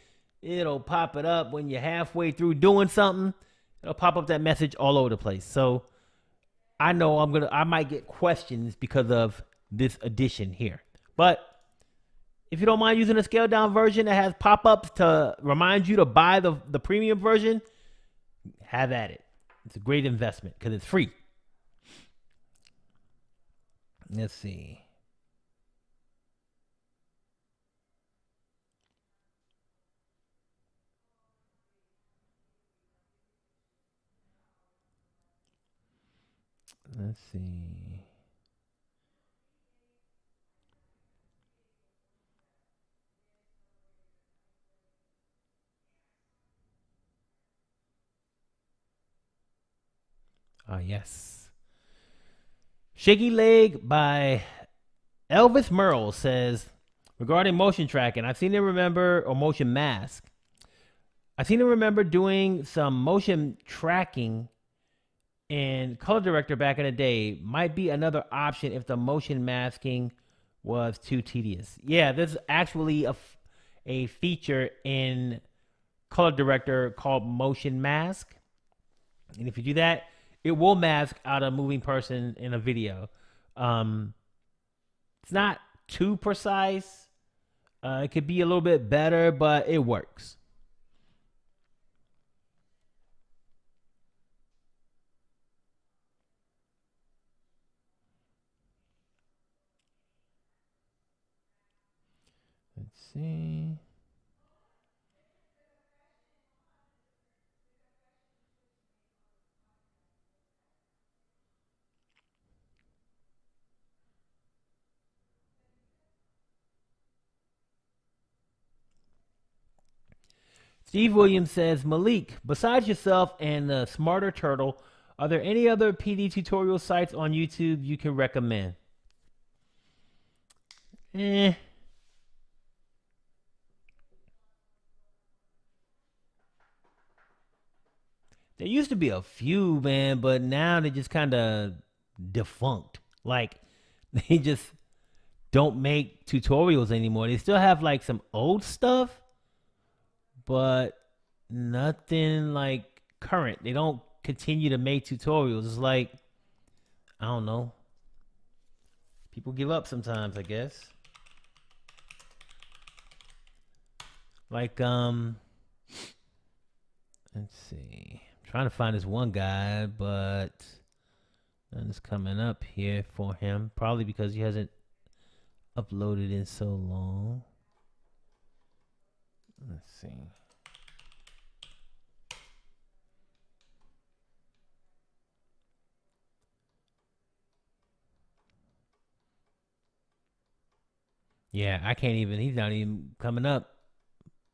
It'll pop it up when you're halfway through doing something. It'll pop up that message all over the place. So I know I might get questions because of this addition here. But if you don't mind using a scaled down version that has pop-ups to remind you to buy the premium version, have at it. It's a great investment because it's free. Let's see. Let's see. Yes. Shaky Leg by Elvis Merle says, regarding motion tracking, I seem to remember, or motion mask, I seem to remember doing some motion tracking in PowerDirector back in the day. Might be another option if the motion masking was too tedious. Yeah, there's actually a feature in PowerDirector called motion mask. And if you do that, it will mask out a moving person in a video. It's not too precise. It could be a little bit better, but it works. Let's see. Steve Williams says, Malik, besides yourself and the Smarter Turtle, are there any other PD tutorial sites on YouTube you can recommend? There used to be a few, man, but now they just kind of defunct. Like, they just don't make tutorials anymore. They still have like some old stuff, but nothing like current. They don't continue to make tutorials. It's like, I don't know. People give up sometimes, I guess. Like, let's see. I'm trying to find this one guy, but nothing's coming up here for him. Probably because he hasn't uploaded in so long. Let's see. Yeah, I can't even. He's not even coming up.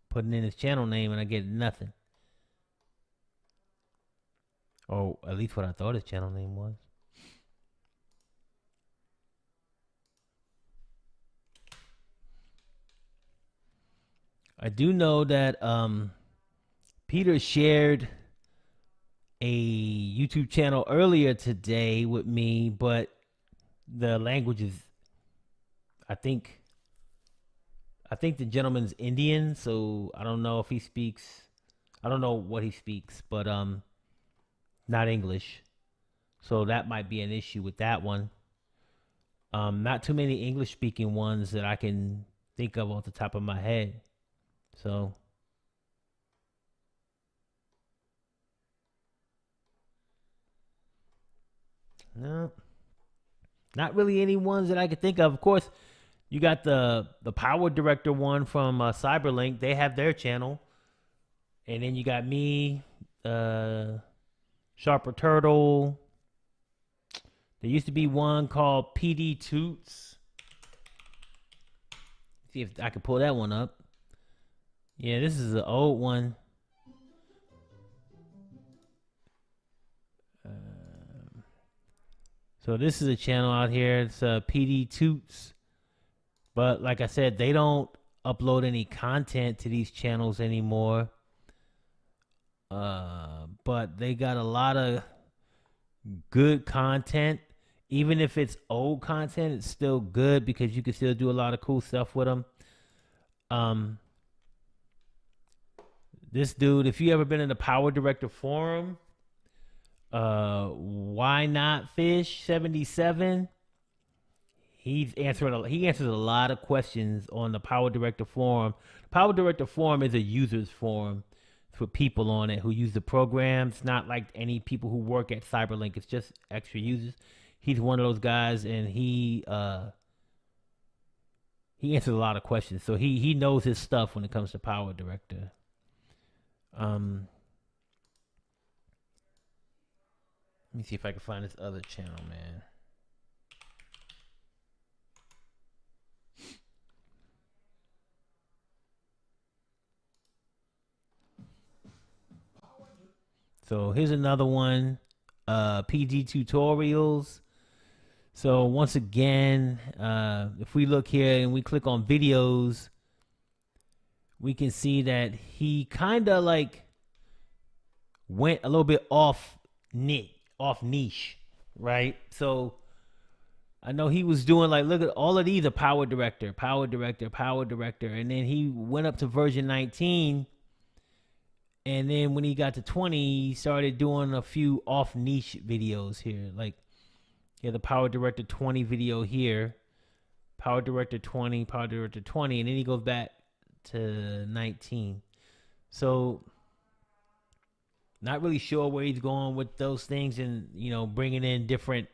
Putting in his channel name and I get nothing. Or at least what I thought his channel name was. I do know that Peter shared a YouTube channel earlier today with me, but the language is, I think, the gentleman's Indian, so I don't know if he speaks. I don't know what he speaks, but not English. So that might be an issue with that one. Not too many English speaking ones that I can think of off the top of my head. So no, not really any ones that I could think of. Of course, you got the PowerDirector one from Cyberlink. They have their channel, and then you got me, Sharper Turtle. There used to be one called PD Toots. See if I can pull that one up. Yeah, this is an old one. So this is a channel out here. It's PD Toots. But like I said, they don't upload any content to these channels anymore. But they got a lot of good content. Even if it's old content, it's still good because you can still do a lot of cool stuff with them. This dude, if you ever been in the PowerDirector forum, why not fish 77? He answers a lot of questions on the PowerDirector forum. The PowerDirector forum is a users forum for people on it who use the program. It's not like any people who work at Cyberlink. It's just extra users. He's one of those guys, and he answers a lot of questions. So he knows his stuff when it comes to PowerDirector. Let me see if I can find this other channel, man. So here's another one, PG tutorials. So once again, if we look here and we click on videos, we can see that he kind of like went a little bit off niche, right? So I know he was doing like, look at all of these are PowerDirector, and then he went up to version 19. And then when he got to 20, he started doing a few off niche videos here. Like, yeah, the PowerDirector 20 video here. PowerDirector 20, PowerDirector 20. And then he goes back to 19. So, not really sure where he's going with those things and, bringing in different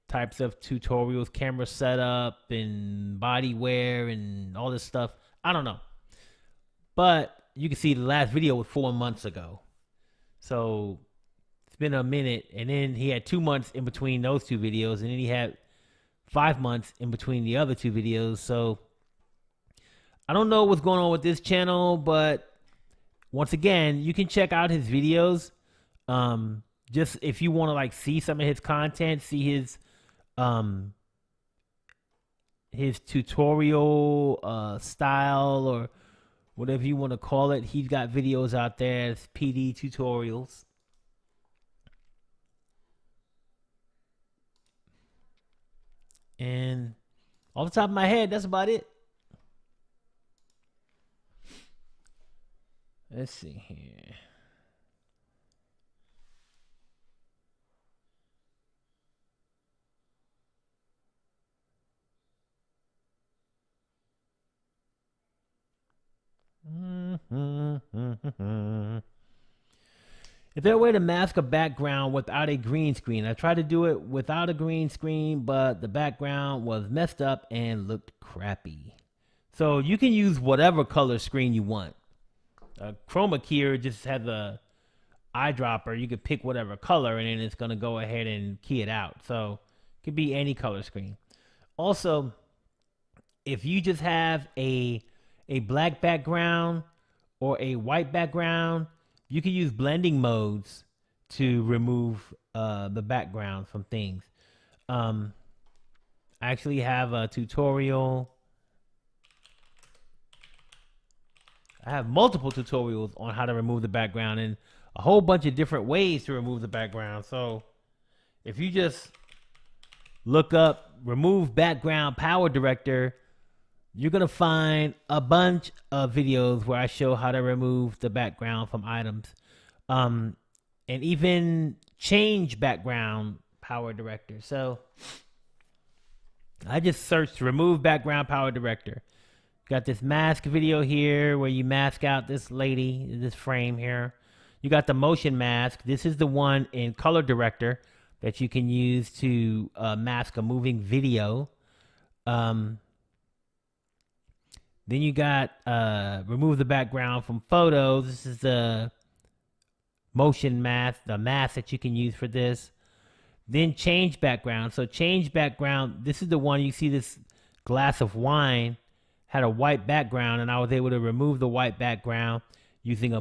types of tutorials, camera setup and body wear and all this stuff. I don't know. But you can see the last video was 4 months ago. So it's been a minute. And then he had 2 months in between those two videos. And then he had 5 months in between the other two videos. So I don't know what's going on with this channel. But once again, you can check out his videos. Just if you want to like see some of his content, see his tutorial style or whatever you want to call it. He's got videos out there. It's PD tutorials. And off the top of my head, that's about it. Let's see here. Is there a way to mask a background without a green screen? I tried to do it without a green screen, but the background was messed up and looked crappy. So you can use whatever color screen you want. Chroma keyer just has a eyedropper. You could pick whatever color, and then it's going to go ahead and key it out. So it could be any color screen. Also, if you just have a black background or a white background, you can use blending modes to remove the background from things. I actually have a tutorial I have multiple tutorials on how to remove the background and a whole bunch of different ways to remove the background. So if you just look up remove background PowerDirector, you're going to find a bunch of videos where I show how to remove the background from items. And even change background PowerDirector. So I just searched remove background PowerDirector. Got this mask video here where you mask out this lady, this frame here. You got the motion mask. This is the one in Color Director that you can use to mask a moving video. Then you got remove the background from photos. This is the motion mask, the mask that you can use for this. Then change background. So change background, this is the one you see this glass of wine had a white background, and I was able to remove the white background using a